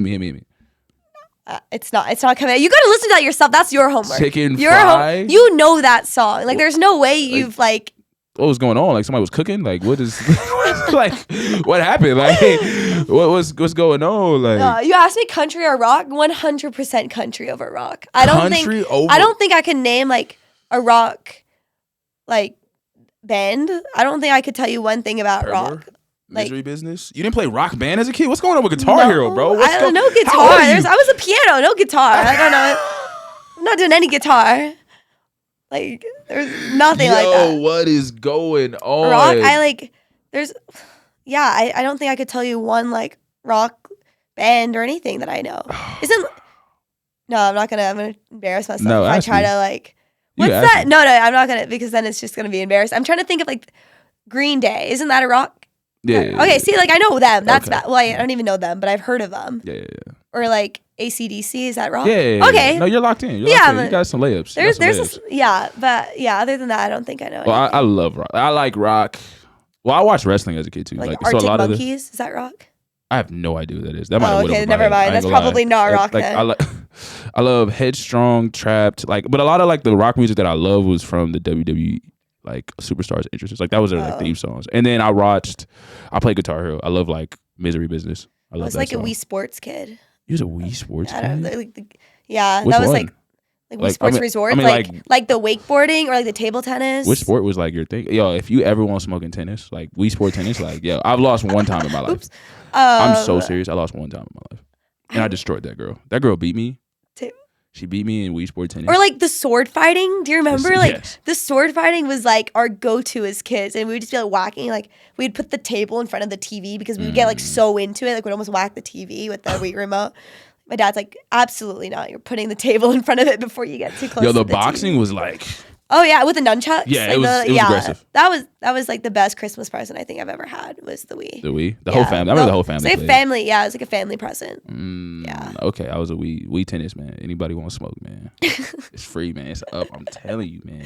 It's not coming. You gotta listen to that yourself. That's your homework.
Chicken Fried.
You know that song. Like, there's no way you've like.
What was going on? Like somebody was cooking? Like what is like what happened? Like what's going on? Like
no, you asked me country or rock, 100% country over rock. I don't think I can name like a rock like band. I don't think I could tell you one thing about rock.
Misery Business? You didn't play Rock Band as a kid? What's going on with Guitar Hero, bro?
I don't know guitar. I was a piano, no guitar. I don't know. I'm not doing any guitar. Like, there's nothing like that.
Yo, what is going on?
Rock, I don't think I could tell you one, like, rock band or anything that I know. No, I'm gonna embarrass myself if I try to, like, what's that? No, I'm not gonna, because then it's just gonna be embarrassed. I'm trying to think of, like, Green Day. Isn't that a rock?
Yeah.
Okay, see, like, I know them. That's bad. Well, I don't even know them, but I've heard of them.
Yeah.
Or, like, AC/DC, is that rock?
Yeah.
Okay.
No, you're locked in. You got some layups.
Other than that, I don't think I know.
Well, I love rock. I like rock. Well, I watched wrestling as a kid too.
Like
so
Arctic
a lot
Monkeys, is that rock?
I have no idea what that is. That might have
okay, never mind. That's probably not rock then.
I love Headstrong, Trapped, but a lot of like the rock music that I love was from the WWE like Superstars Entrances. Like that was their like theme songs. And then I played Guitar Hero. I love like Misery Business. I love that.
Like
song.
a Wii Sports kid.
You was a Wii Sports kid?
Which
that
was
one?
like Wii Sports Resort. Like the wakeboarding or like the table tennis.
Which sport was like your thing? Yo, if you ever want smoking tennis, like Wii Sport tennis, like yo, I've lost one time in my life. Oops. I'm so serious. I lost one time in my life. And I destroyed that girl. That girl beat me. She beat me in Wii Sport tennis.
Or like the sword fighting. Do you remember? The sword fighting was like our go-to as kids. And we would just be like whacking. Like we'd put the table in front of the TV because we would get like so into it. Like we'd almost whack the TV with the Wii remote. My dad's like, absolutely not. You're putting the table in front of it before you get too close.
Yo, the
to the
boxing
TV.
Was like...
Oh yeah, with the nunchucks.
Yeah, like it was aggressive.
That was like the best Christmas present I think I've ever had was the Wii.
The Wii, the whole family. I remember the whole family.
It's like a family. Yeah, it was like a family present.
Yeah. Okay, I was a Wii tennis man. Anybody want to smoke, man? It's free, man. It's up. I'm telling you, man.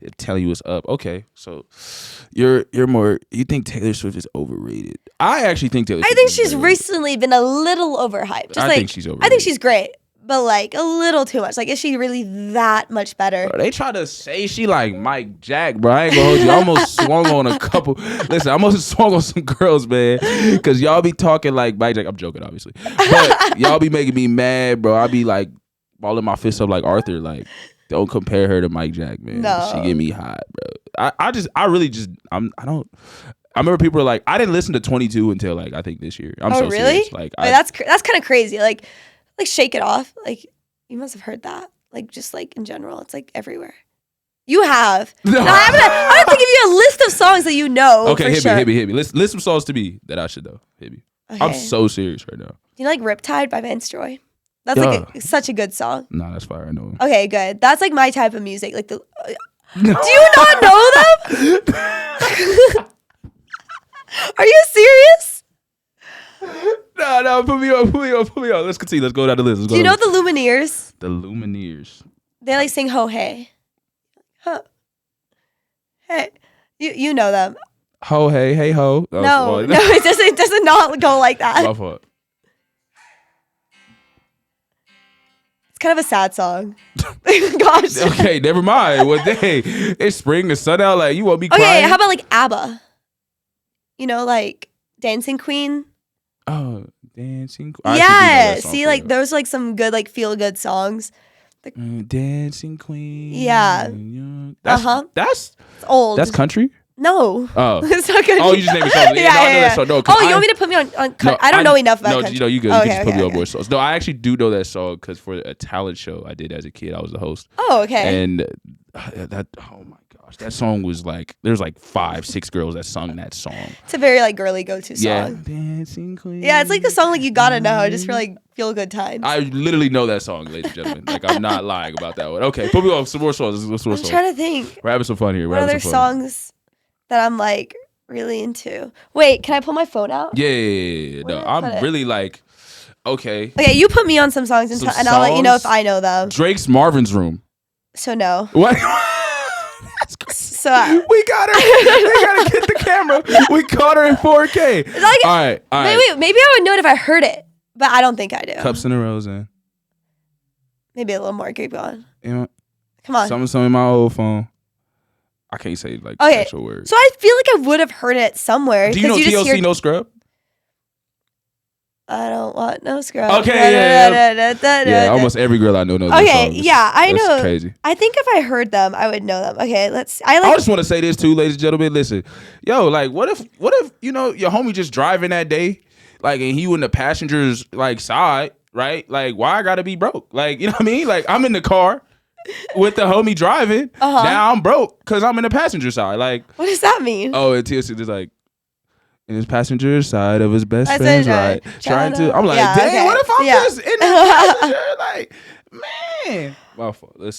I'm telling you, it's up. Okay, so you're more. You think Taylor Swift is overrated? I actually think Taylor.
I think she's recently been a little overhyped. I think she's overrated. I think she's great. But like a little too much. Like, is she really that much better?
Bro, they try to say she like Mike Jack, bro. I ain't gonna hold you. I almost swung on a couple. Listen, I almost swung on some girls, man. Cause y'all be talking like Mike Jack. I'm joking, obviously. But y'all be making me mad, bro. I be like balling my fists up like Arthur. Like, don't compare her to Mike Jack, man.
No.
She get me hot, bro. I remember people were like, I didn't listen to 22 until like I think this year. I'm so
really?
serious. Like,
that's kind of crazy. Like Shake It Off. Like, you must have heard that. Like, just like in general, it's like everywhere. You have. No, I'm gonna give you a list of songs that you know.
Okay,
hit
me. List some songs to me that I should know. Hit me. Okay. I'm so serious right now.
Do you like Riptide by Vance Joy? That's like such a good song.
Nah, that's fire. I know him.
Okay, good. That's like my type of music. Like do you not know them? Are you serious?
No, put me on. Let's continue. Let's go down the list.
Do you know the Lumineers?
The Lumineers.
They like sing Ho Hey. Huh. Hey. You know them.
Ho hey, hey ho.
No, it does not go like that.
My fault.
It's kind of a sad song. Gosh.
Okay, never mind. What day? It's spring, the sun out, like you won't be crying.
Okay, how about like ABBA? You know, like Dancing Queen.
Oh, Dancing Queen.
Yeah, see, like those like some good like feel good songs.
Dancing Queen.
Yeah.
That's
it's old.
That's country.
No.
Oh.
It's not country.
Oh, you just named it songs.
Yeah.
No,
you want me to put me on no, I don't know enough about country.
No, you good. You can just put me on more songs. No, I actually do know that song because for a talent show I did as a kid, I was the host.
Oh, okay.
And that, oh my gosh. gosh, that song was like there's like 5-6 girls that sung that song.
It's a very like girly go-to song.
Yeah, dancing queen.
Yeah, it's like the song like you gotta know just for like feel good times.
I literally know that song, ladies and gentlemen. Like I'm not lying about that one. Okay, put me on some more songs. Let's
I'm trying to think.
We're having some fun here.
What other songs that I'm like really into? Wait, can I pull my phone out?
Yeah. No, I'm really like, okay.
Okay, you put me on some songs and I'll let you know if I know them.
Drake's Marvin's Room.
So no.
What?
That's crazy. So
we got her. They gotta get the camera. We caught her in 4K.
Like,
all right.
Maybe I would know it if I heard it, but I don't think I do.
Cups in a Rose.
Maybe a little more. Keep going.
You know,
come on.
Something in my old phone. I can't say like actual words.
So I feel like I would have heard it somewhere.
Do you know TLC No Scrub?
I don't want no scrub.
Okay, yeah. Almost every girl I know knows.
Okay, yeah, I know.
Crazy.
I think if I heard them, I would know them. Okay, I
just want to say this too, ladies and gentlemen. Listen, yo, like, what if you know your homie just driving that day, like, and he in the passenger's like side, right? Like, why I gotta be broke? Like, you know what I mean? Like, I'm in the car with the homie driving. Now I'm broke because I'm in the passenger side. Like,
what does that mean?
Oh, it TLC is like. In his passenger side of his best friend's right, trying to. I'm like, dang, okay. What if I'm just in the passenger? Like, man, my fault.
I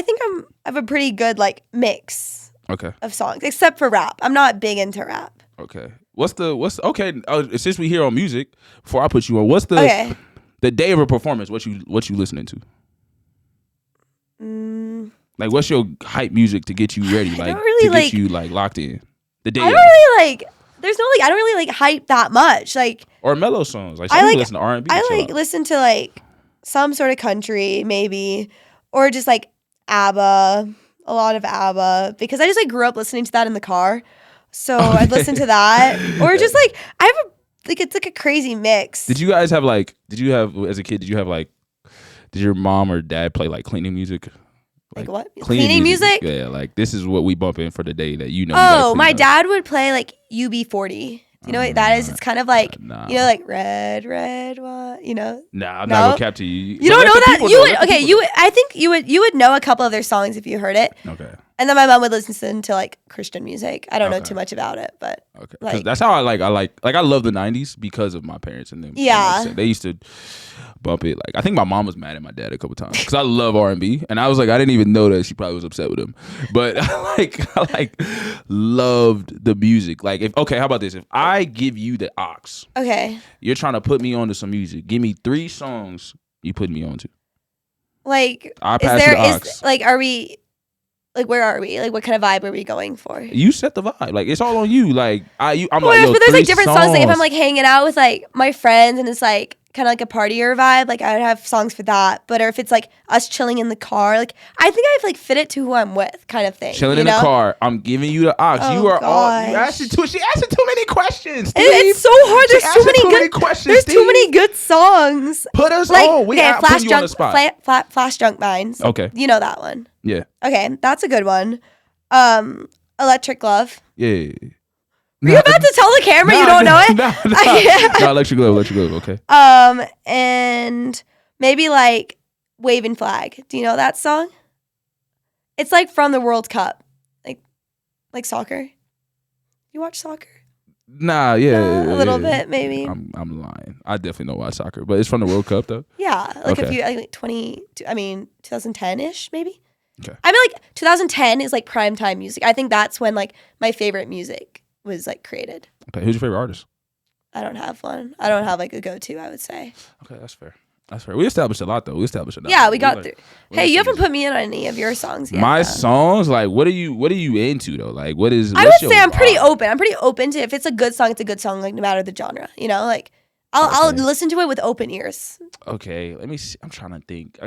think I have a pretty good like mix.
Okay.
Of songs, except for rap. I'm not big into rap.
Okay. What's okay? Since we here on music, before I put you on, what's the day of a performance? What you listening to? Like, what's your hype music to get you ready? Like, to get you like locked in. I don't
really like. There's no like. I don't really like hype that much. Like
or mellow songs. Like some people listen to R&B.
I like listen to like some sort of country maybe, or just like ABBA. A lot of ABBA because I just like grew up listening to that in the car. So I'd listen to that, or just like I have it's like a crazy mix.
Did you guys have like? Did you have as a kid? Did you have like? Did your mom or dad play like cleaning music?
Like what? Cleaning music?
Yeah, like this is what we bump in for the day that you know.
Oh, my dad would play like UB40. Do you know what that is? It's kind of like you know, like red, what? You know?
Nah, I'm not gonna cap to you.
You don't know that? You would. Okay, you. I think you would know a couple of their songs if you heard it.
Okay.
And then my mom would listen to like Christian music. I don't know too much about it, but
like that's how I love the 90s because of my parents and them.
Yeah.
They used to bump it. Like I think my mom was mad at my dad a couple times because I love R&B, and I was like, I didn't even know that she probably was upset with him. But I loved the music. Like how about this? If I give you the aux, you're trying to put me onto some music. Give me 3 songs you put me onto.
Like,
I pass you the aux.
Like, are we? Like, where are we? Like, what kind of vibe are we going for?
You set the vibe. Like, it's all on you. Like, I'm like,
but there's like different songs. Like, if I'm like hanging out with like my friends and it's like kind of like a partier vibe, like I would have songs for that. But or if it's like us chilling in the car, like I think I've like fit it to who I'm with, kind of thing.
Chilling in the car. I'm giving you the aux.
Oh,
you are all.
You
she asking too many questions. Steve.
It's so hard. There's too many good questions. There's too many good songs.
Put us on. We
okay,
put you on the spot.
Flash Drunk Minds.
Okay.
You know that one.
Yeah.
Okay, that's a good one. Electric Love.
Yeah.
Were you about to tell the camera you don't know it?
No, Electric Love, okay.
And maybe like Waving Flag. Do you know that song? It's like from the World Cup. Like soccer. You watch soccer?
Nah, yeah.
A little bit, maybe.
I'm lying. I definitely don't watch soccer, but it's from the World Cup though?
Yeah. Like if you, like 2010-ish, maybe?
Okay.
I mean, like 2010 is like prime time music. I think that's when like my favorite music was like created.
Okay, who's your favorite artist?
I don't have one. I don't have like a go-to, I would say.
Okay, that's fair. We established a lot though.
Yeah, we got through. Hey, you haven't put me in on any of your songs yet.
My songs, like, what are you into though? Like, what is?
I would say I'm pretty open. I'm pretty open to if it's a good song, it's a good song. Like no matter the genre, you know, like. I'll listen to it with open ears.
Okay, let me see. I'm trying to think.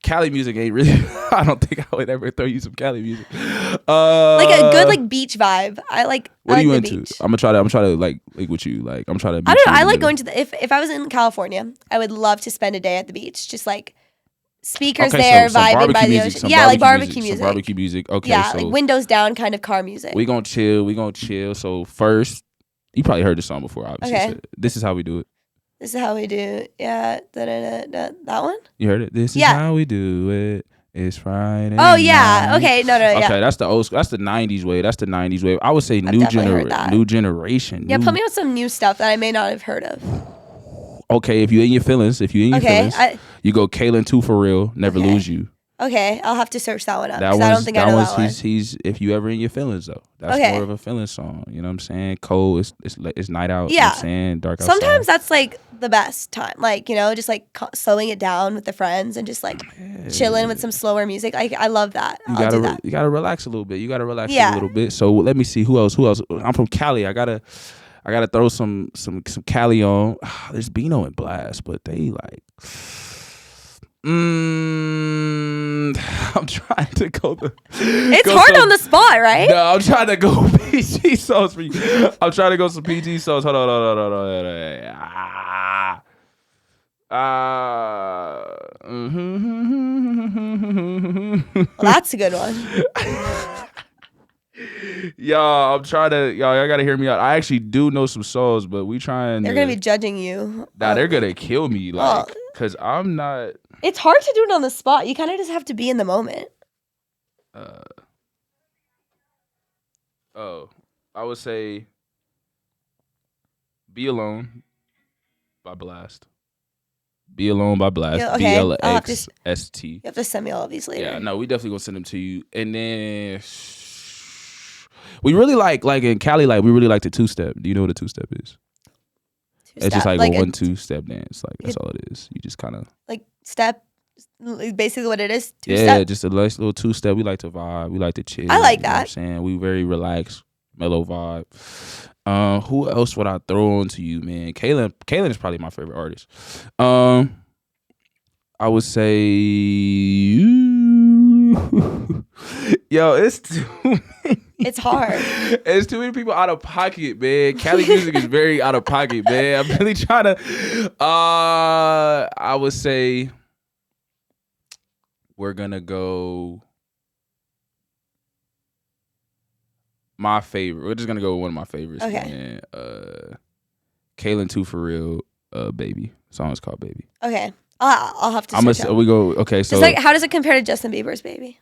Cali music ain't really. I don't think I would ever throw you some Cali music.
Like a good like beach vibe. I like.
What are you into?
Beach.
I'm gonna try to like with you. Like I'm trying to.
I don't know. I like going to the. If I was in California, I would love to spend a day at the beach, just like speakers there, vibing by the ocean. Yeah, like barbecue music.
Barbecue music. Okay.
Yeah, like windows down kind of car music.
We gonna chill. So first. You probably heard the song before, obviously.
Okay.
So this is how we do it.
This is how we do it. Yeah. That one?
You heard it? This is how we do it. It's Friday.
Oh yeah.
night.
Okay. No.
Okay,
Yeah.
that's the old school. That's the '90s wave. That's the '90s wave. I would say
definitely heard that.
new generation.
Yeah. Put me on some new stuff that I may not have heard of.
Okay, if you in your feelings, you go Kalen 2 for real. Never lose you.
Okay, I'll have to search that one up. I don't think I know that one.
He's if you ever in your feelings though. That's more of a feeling song. You know what I'm saying? Cold. It's night out.
Yeah.
You know what I'm saying? Dark outside.
Sometimes that's like the best time. Like, you know, just like slowing it down with the friends and just like chilling with some slower music. I love that.
You gotta relax a little bit. A little bit. So let me see who else. I'm from Cali. I gotta throw some Cali on. There's Beano and Blast, but they like. I'm trying to go.
It's hard on the spot, right?
No, I'm trying to go PG songs for you. I'm trying to go some PG songs. Hold on.
Well, that's a good one.
Y'all, y'all gotta hear me out. I actually do know some songs, but
they're gonna be judging you.
Nah, they're gonna kill me, like, cause I'm not.
It's hard to do it on the spot. You kind of just have to be in the moment.
I would say "Be Alone" by Blast. "Be Alone" by Blast.
Yeah, okay.
BLXST.
You have to send me all of these later.
Yeah, no, we definitely gonna send them to you. And then we really like in Cali, like we really like the two-step. Do you know what a two-step is? Two-step. It's just like a 1-2 step dance. Like that's all it is. You just kind of
like step. Basically, what it is.
Two-step. Just a nice little two-step. We like to vibe. We like to chill.
I like
that. You know what I'm saying we very relaxed, mellow vibe. Who else would I throw on to you, man? Kalen is probably my favorite artist. I would say yo, it's too many.
It's hard.
It's too many people out of pocket, man. Cali music is very out of pocket, man. I'm really trying to I would say we're gonna go my favorite. We're just gonna go with one of my favorites.
Okay.
Man. Kalen 2 for real. Baby. The song is called Baby.
Okay. I'll have to.
We go. Okay. So
it's like, how does it compare to Justin Bieber's Baby?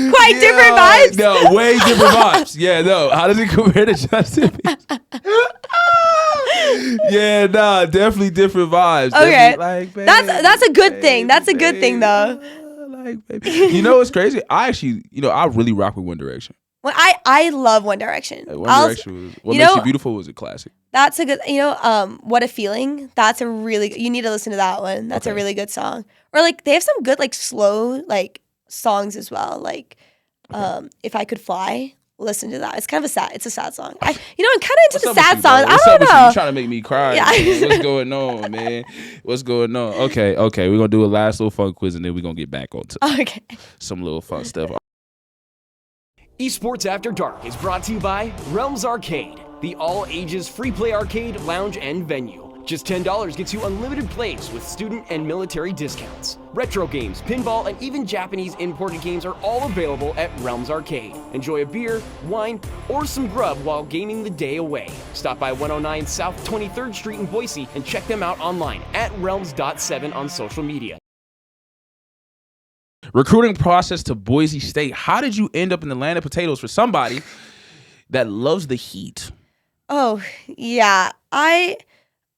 Quite different vibes.
No, way different vibes. Yeah, no. How does it compare to Justin Bieber? Yeah, nah, definitely different vibes.
Okay,
like, baby,
that's a good thing. That's a good thing, though.
Like, baby. You know what's crazy? I actually, I really rock with One Direction.
Well, I love One Direction.
One Direction was What Makes You Beautiful was a classic.
That's a good, What a Feeling. That's a really, you need to listen to that one. That's a really good song. Or like they have some good like slow like songs as well. Like If I Could Fly. Listen to that. It's kind of it's a sad song. I'm kind of into the sad songs. I don't know.
You trying to make me cry? Yeah. What's going on, man? What's going on? Okay. We're gonna do a last little fun quiz and then we're gonna get back on to some little fun stuff.
Esports After Dark is brought to you by Realms Arcade, the all-ages free-play arcade, lounge, and venue. Just $10 gets you unlimited plays with student and military discounts. Retro games, pinball, and even Japanese imported games are all available at Realms Arcade. Enjoy a beer, wine, or some grub while gaming the day away. Stop by 109 South 23rd Street in Boise and check them out online at realms.7 on social media.
Recruiting process to Boise State. How did you end up in the land of potatoes for somebody that loves the heat?
Oh, yeah. I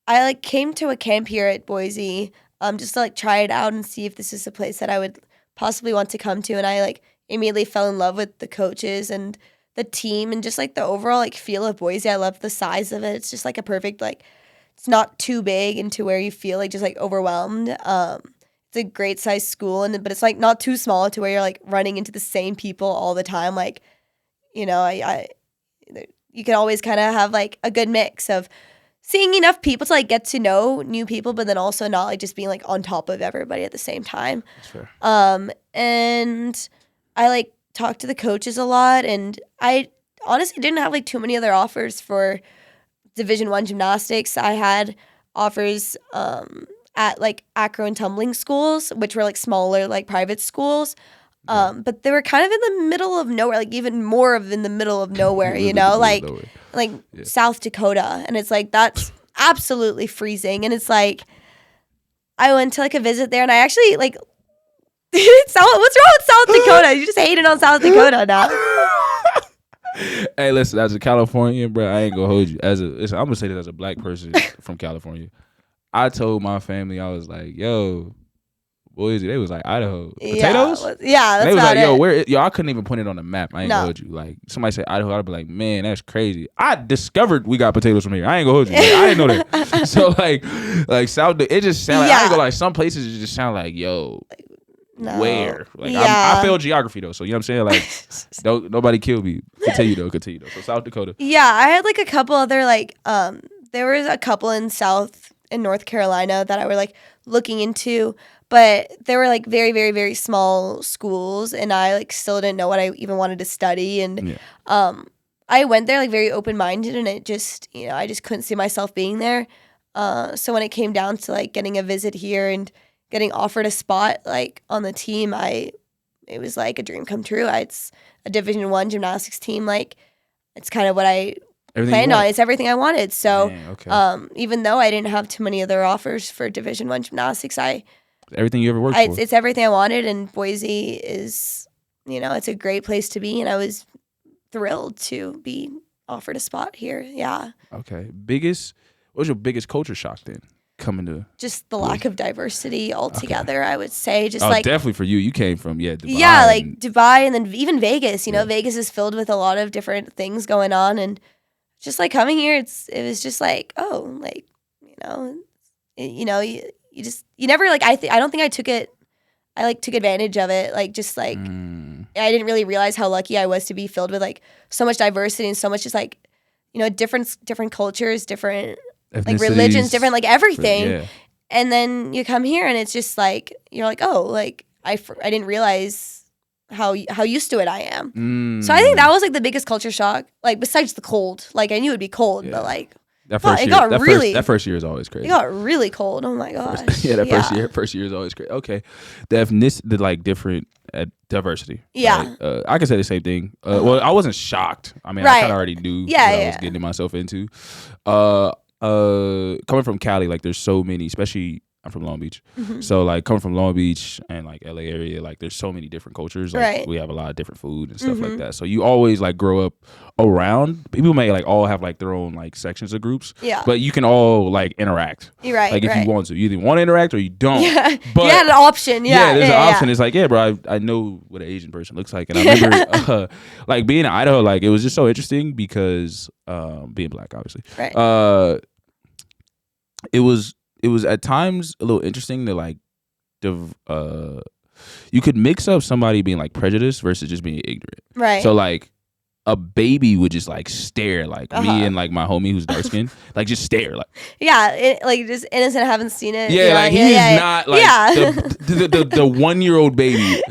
like came to a camp here at Boise just to like try it out and see if this is a place that I would possibly want to come to. And I like immediately fell in love with the coaches and the team and just like the overall like feel of Boise. I love the size of it. It's just like a perfect like it's not too big and to where you feel like just like overwhelmed. It's a great size school but it's like not too small to where you're like running into the same people all the time. Like, you can always kind of have like a good mix of seeing enough people to like get to know new people, but then also not like just being like on top of everybody at the same time.
That's fair.
And I like talked to the coaches a lot, and I honestly didn't have like too many other offers for Division I gymnastics. I had offers at like acro and tumbling schools, which were like smaller like private schools. But they were kind of in the middle of nowhere, like even more of in the middle of nowhere, like South Dakota. And it's like, that's absolutely freezing. And it's like, I went to like a visit there, and I actually like. What's wrong with South Dakota? You just hating on South Dakota now.
Hey, listen, as a Californian, bro, I ain't gonna hold you. I'm gonna say this as a black person from California. I told my family, I was like, yo, Boise, they was like Idaho. Potatoes?
Yeah, that's
they was
about
like, yo,
it.
where? Yo, I couldn't even put it on the map. I ain't gonna hold you. Like, somebody said Idaho, I'd be like, man, that's crazy. I discovered we got potatoes from here. I ain't gonna hold you. Like, I didn't know that. So like South, it just sound like, I ain't gonna like, some places it just sound like, yo, where? Like, I failed geography though, so you know what I'm saying? Like, nobody kill me. Continue though. So South Dakota.
Yeah, I had like a couple other like there was a couple in North Carolina that I were like looking into, but they were like very, very, very small schools, and I like still didn't know what I even wanted to study, and I went there like very open minded, and it just I just couldn't see myself being there. So when it came down to like getting a visit here and getting offered a spot like on the team, it was like a dream come true. It's a Division I gymnastics team. Like, it's kind of what I planned on. It's everything I wanted. So, even though I didn't have too many other offers for Division I gymnastics,
everything you ever worked for.
It's everything I wanted, and Boise is, it's a great place to be, and I was thrilled to be offered a spot here. Yeah. Okay.
What was your biggest culture shock then? Coming to
just the lack of diversity altogether, I would say. Just like
definitely for you came from Dubai.
Yeah, like Dubai, and then even Vegas. Vegas is filled with a lot of different things going on, and just like coming here, it was just like, oh, like you never like I don't think I took it. I like took advantage of it, like just like I didn't really realize how lucky I was to be filled with like so much diversity and so much just like different cultures, different like religions, different like everything. And then you come here and it's just like you're like, oh, like I didn't realize how used to it I am. So I think that was like the biggest culture shock, like besides the cold. Like I knew it'd be cold, but like
that first year is always crazy.
It got really cold. Oh my gosh.
First year is always crazy. Okay, the like different diversity.
Yeah,
right? I can say the same thing. Well, I wasn't shocked. I mean, I kind of already knew what I was getting myself into. Coming from Cali, like there's so many, especially I'm from Long Beach. So like coming from Long Beach and like LA area, like there's so many different cultures. Like we have a lot of different food and stuff like that. So you always like grow up around. People may like all have like their own like sections of groups. Yeah. But you can all like interact. You're right. Like if you want to. You either want to interact or you don't. Yeah. But
you had an option.
Yeah, there's an option. It's like, bro, I know what an Asian person looks like. And I remember like being in Idaho, like it was just so interesting because being black, obviously. Right. It was at times a little interesting to like, you could mix up somebody being like prejudiced versus just being ignorant. Right. So like a baby would just like stare like me and like my homie who's dark skinned like just stare like
like just innocent, haven't seen it.
Yeah, like he's not like the 1-year-old baby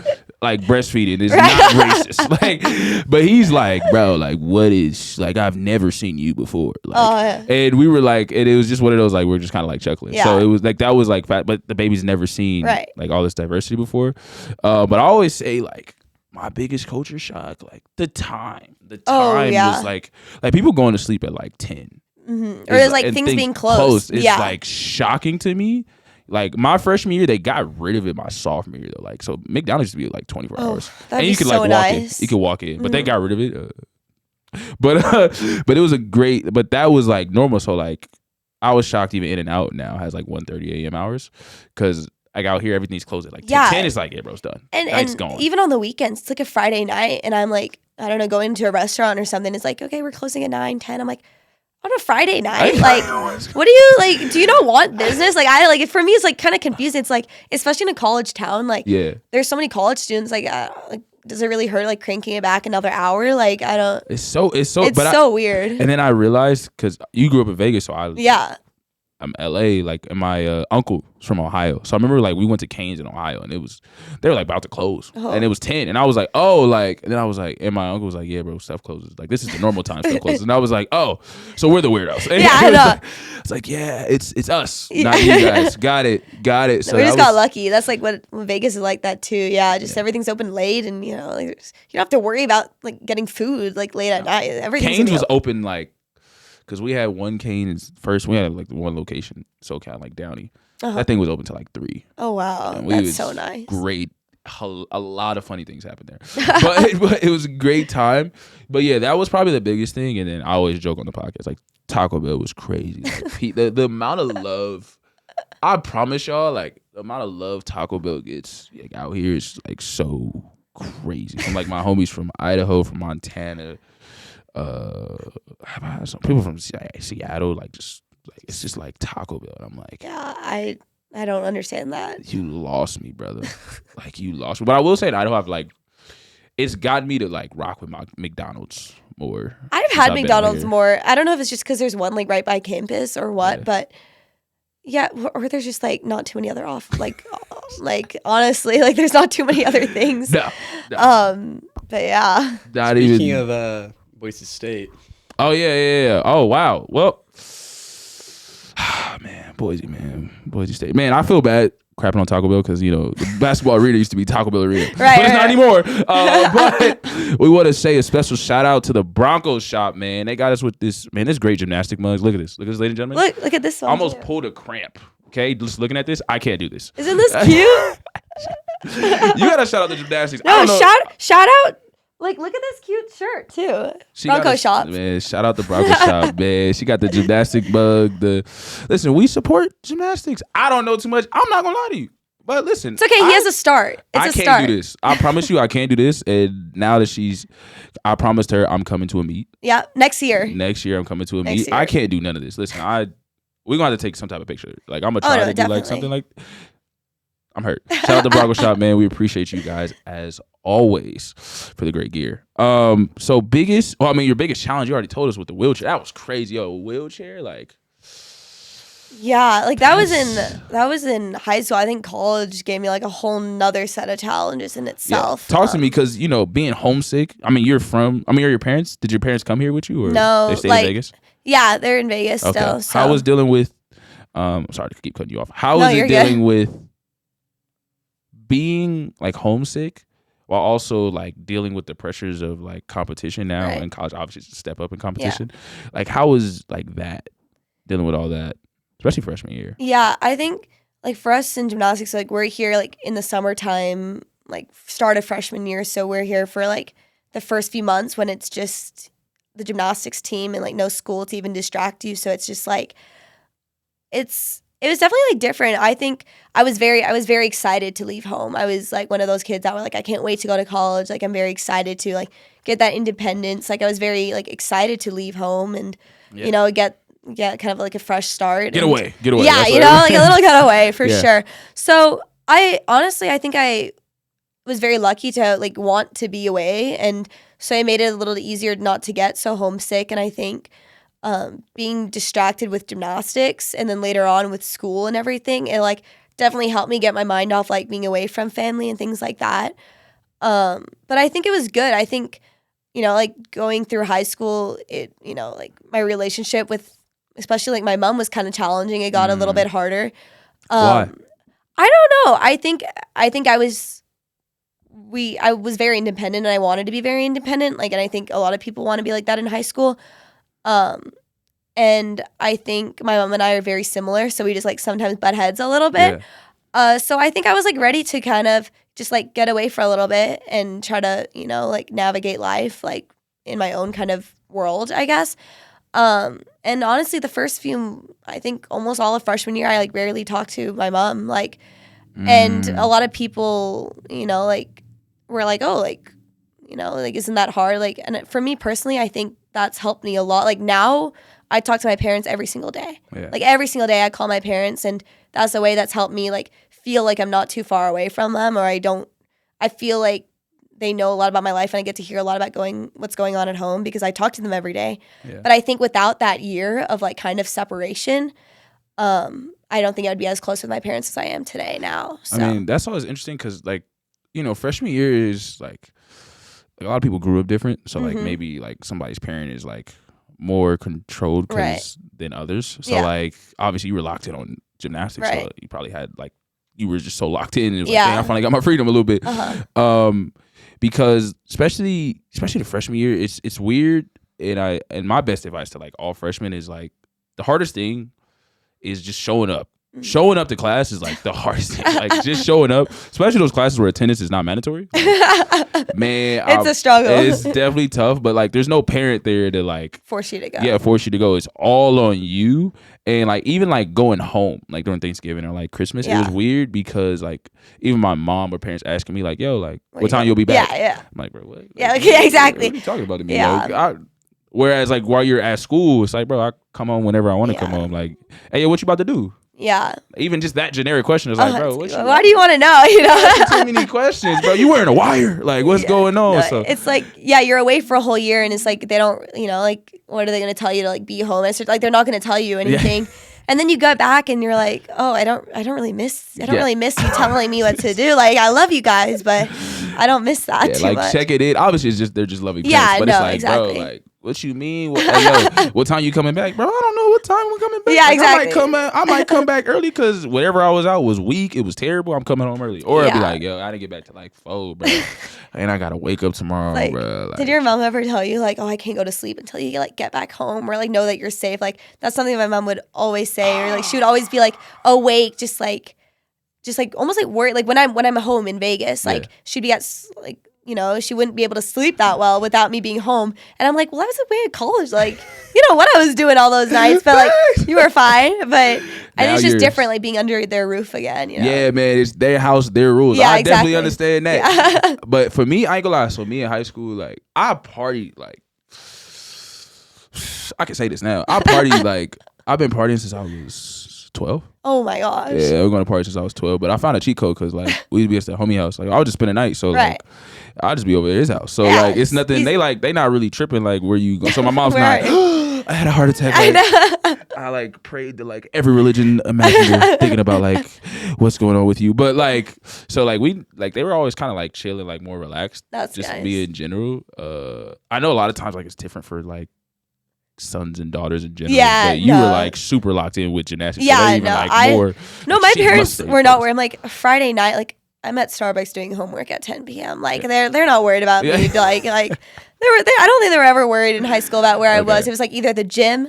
like breastfeeding is not racist. Like, but he's like, bro, like what is like I've never seen you before. Like, and we were like, and it was just one of those like we're just kind of like chuckling. Yeah. So it was like that was like fat, but the baby's never seen like all this diversity before. But I always say like my biggest culture shock, like the time was like people going to sleep at like 10. Or
there's like things being closed.
It's like shocking to me. Like my freshman year, they got rid of it my sophomore year though. Like so, McDonald's used to be like 24 hours, and you could like walk in. You could walk in, but they got rid of it. But it was a great. But that was like normal. So like, I was shocked. Even In and Out now has like 1:30 a.m. hours because like out here everything's closed at like 10 is like bro, it's done. And it's gone.
Even on the weekends, it's like a Friday night, and I'm like, I don't know, going to a restaurant or something. It's like, okay, we're closing at 9, 10. I'm like, on a Friday night, like, what do you like? Do you not want business? Like, for me, it's like kind of confusing. It's like, especially in a college town, like, there's so many college students. Like, does it really hurt like cranking it back another hour? Like, I don't.
It's so
weird.
And then I realized because you grew up in Vegas, so I'm LA, like, and my uncle's from Ohio. So I remember, like, we went to Canes in Ohio, and they were, like, about to close. And it was 10. And I was like, oh, like, and then I was like, and my uncle was like, yeah, bro, stuff closes. Like, this is the normal time stuff closes. And I was like, oh, so we're the weirdos. And
I know.
It's like, yeah, it's us, not you guys. Got it. So
we just got lucky. That's, like, what Vegas is like that, too. Yeah, just everything's open late, and, like, you don't have to worry about, like, getting food, like, late at night.
Canes was open, like, because we had one Cane's first. We had like the one location, SoCal, like Downey. That thing was open till like 3.
Oh wow,
And
that's so nice.
Great. A lot of funny things happened there, but it was a great time. But yeah, that was probably the biggest thing. And then I always joke on the podcast, like Taco Bell was crazy. Like, the amount of love, I promise y'all, like the amount of love Taco Bell gets like, out here is like so crazy. From like my homies from Idaho, from Montana, some people from Seattle, like just like it's just like Taco Bell. And I'm like,
yeah, I don't understand that.
You lost me, brother. Like you lost me. But I will say that Idaho have like it's gotten me to like rock with my McDonald's more.
I've had McDonald's more. I don't know if it's just because there's one like right by campus or what, but yeah, or there's just like not too many other like honestly, like there's not too many other things.
No.
But yeah.
Speaking of Boise State.
Oh yeah. Oh wow. Well, man, Boise State. Man, I feel bad crapping on Taco Bell because, you know, the basketball arena used to be Taco Bell Arena. But it's not anymore. But we want to say a special shout out to the Bronco shop, man. They got us with this great gymnastic mugs. Look at this. Look at this, ladies and gentlemen.
Look at this one.
Almost pulled a cramp. Okay, just looking at this, I can't do this.
Isn't this cute?
You gotta shout out the Gymnastics.
No, shout out. Like, look at this cute shirt too. Bronco shop.
Man, shout out the Bronco shop, man. She got the gymnastic mug. Listen, we support gymnastics. I don't know too much. I'm not gonna lie to you. But listen.
It's okay, he has a start.
I can't do this. I promise you I can't do this. And now that I promised her I'm coming to a meet.
Yeah, next year.
Next year I'm coming to a meet. I can't do none of this. Listen, we're gonna have to take some type of picture. Like I'm gonna try to do like something like I'm hurt. Shout out to Bronco Shop, man. We appreciate you guys as always for the great gear. So your biggest challenge, you already told us with the wheelchair. That was crazy. Yo, wheelchair, like.
Yeah, like that was in high school. I think college gave me like a whole nother set of challenges in itself.
Yeah. Talk to me, because you know, being homesick. Are your parents? Did your parents come here with you, or
no?
They stayed in Vegas.
Yeah, they're in Vegas still. So.
How was dealing with? I'm sorry to keep cutting you off. How was it dealing with being like homesick while also like dealing with the pressures of like competition now in college? Obviously, to step up in competition. Yeah. Like, how was like that dealing with all that? Especially freshman year. Yeah,
I think like for us in gymnastics, like we're here like in the summertime, like start of freshman year. So we're here for like the first few months when it's just the gymnastics team and like no school to even distract you. So it's just like it was definitely like different. I think I was very excited to leave home. I was like one of those kids that were like, I can't wait to go to college. Like I'm very excited to like get that independence. Like I was very like excited to leave home and you know get kind of like a fresh start.
Get away.
Yeah,
that's
you know, like a little getaway for sure. So I think I was very lucky to like want to be away, and so I made it a little easier not to get so homesick. And I think being distracted with gymnastics and then later on with school and everything, it like definitely helped me get my mind off like being away from family and things like that. But I think it was good. I think, you know, like going through high school, it, you know, like my relationship with especially like my mom was kind of challenging. It got a little bit harder.
Why?
I don't know. I think I was very independent and I wanted to be very independent. Like, and I think a lot of people want to be like that in high school. And I think my mom and I are very similar. So we just like sometimes butt heads a little bit. Yeah. So I think I was like ready to kind of just like get away for a little bit and try to, you know, like navigate life like in my own kind of world, I guess. And honestly, the first few, I think almost all of freshman year, I like rarely talked to my mom, like, and a lot of people, you know, like were like, oh, like, you know, like, isn't that hard? Like, and for me personally, I think that's helped me a lot. Like now I talk to my parents every single day, like every single day I call my parents, and that's the way that's helped me like feel like I'm not too far away from them, or I feel like they know a lot about my life and I get to hear a lot about what's going on at home because I talk to them every day. Yeah. But I think without that year of like kind of separation, I don't think I'd be as close with my parents as I am today now. So.
I mean, that's always interesting because like, you know, freshman year is like a lot of people grew up different. So like maybe like somebody's parent is like more controlled than others. So like obviously you were locked in on gymnastics. Right. So you probably had like, you were just so locked in. And it was like, dang, I finally got my freedom a little bit. Because especially the freshman year, it's weird and my best advice to like all freshmen is like the hardest thing is just showing up. Showing up to class is like the hardest thing. Like just showing up, especially those classes where attendance is not mandatory. Like, man,
It's a struggle.
It's definitely tough, but like there's no parent there to like
force you to go.
Yeah, force you to go. It's all on you. And like even like going home, like during Thanksgiving or like Christmas, it was weird because like even my mom or parents asking me like, "Yo, like what time you'll be back?"
Yeah.
I'm like, "Bro, what?" Like,
Yeah, exactly.
What are you talking about to me?
Yeah.
Like, whereas like while you're at school, it's like, bro, I come home whenever I want to come home. Like, hey, what you about to do?
Yeah.
Even just that generic question is like, bro,
why do you want to know? You know,
too many questions, bro. You wearing a wire? Like, what's going on?
No,
So
it's like, you're away for a whole year, and it's like they don't, like, what are they going to tell you to like be home? It's like they're not going to tell you anything. Yeah. And then you go back and you're like, oh, I don't really miss you telling me what to do. Like, I love you guys, but I don't miss that too
like
much.
check it in. Obviously, it's just they're just loving parents, but it's like,
exactly.
bro, like, what you mean? What time you coming back, bro? I don't know what time we're coming back.
Yeah,
like,
exactly.
I might come back early because whatever I was out was weak. It was terrible. I'm coming home early, or I'd be like, yo, I didn't get back to like 4, bro, and I gotta wake up tomorrow,
like,
bro. Like,
did your mom ever tell you like, oh, I can't go to sleep until you like get back home, or like know that you're safe? Like that's something my mom would always say, or like she would always be like awake, just like almost like worried. Like when I'm home in Vegas, like she'd be at like. She wouldn't be able to sleep that well without me being home. And I'm like, well, I was away at college. Like, what I was doing all those nights. But, like, you were fine. But I think it's just different, like, being under their roof again,
Yeah, man. It's their house, their rules.
Yeah,
I
exactly.
definitely understand that. Yeah. But for me, I ain't gonna lie. So me in high school, like, I partied, like, I can say this now. I partied, like, I've been partying since I was 12.
Oh, my gosh.
Yeah, I've been going to party since I was 12. But I found a cheat code because, like, we used to be at the homie house. Like, I would just spend the night. So, like, I'll just be over at his house. So like it's nothing. They not really tripping like where you go. So my mom's not. I had a heart attack. Like, I like prayed to like every religion imaginable, thinking about like what's going on with you. But like so like we like they were always kind of like chilling, like more relaxed.
That's
just
nice.
me in general. I know a lot of times like it's different for like sons and daughters in general.
Yeah,
but you were like super locked in with gymnastics.
Yeah,
so even, like, more.
No, my parents were not where I'm like Friday night like. I'm at Starbucks doing homework at 10 p.m. Like they're not worried about me. Like I don't think they were ever worried in high school about where I was. It was like either the gym,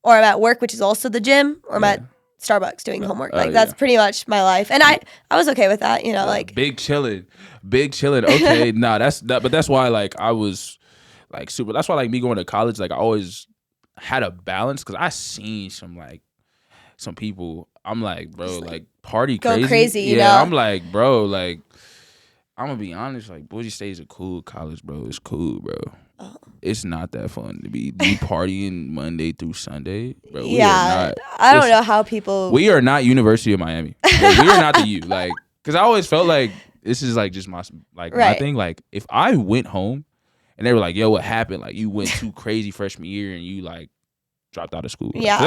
or I'm at work, which is also the gym, or I'm at Starbucks doing homework. Like that's pretty much my life, and I was okay with that. Like
big chilling. Okay, but that's why like I was like super. That's why like me going to college, like I always had a balance because I seen some people. I'm like, bro, like party crazy.
Go crazy,
yeah. I'm like, bro, like I'm gonna be honest, like Boise State is a cool college, bro. It's cool, bro. Oh. It's not that fun to be partying Monday through Sunday, bro.
I don't know how people.
We are not University of Miami. Like, we are not the U. Like, because I always felt like this is like just my my thing. Like, if I went home and they were like, "Yo, what happened? Like, you went too crazy freshman year and you like dropped out of school."
Yeah.
Like,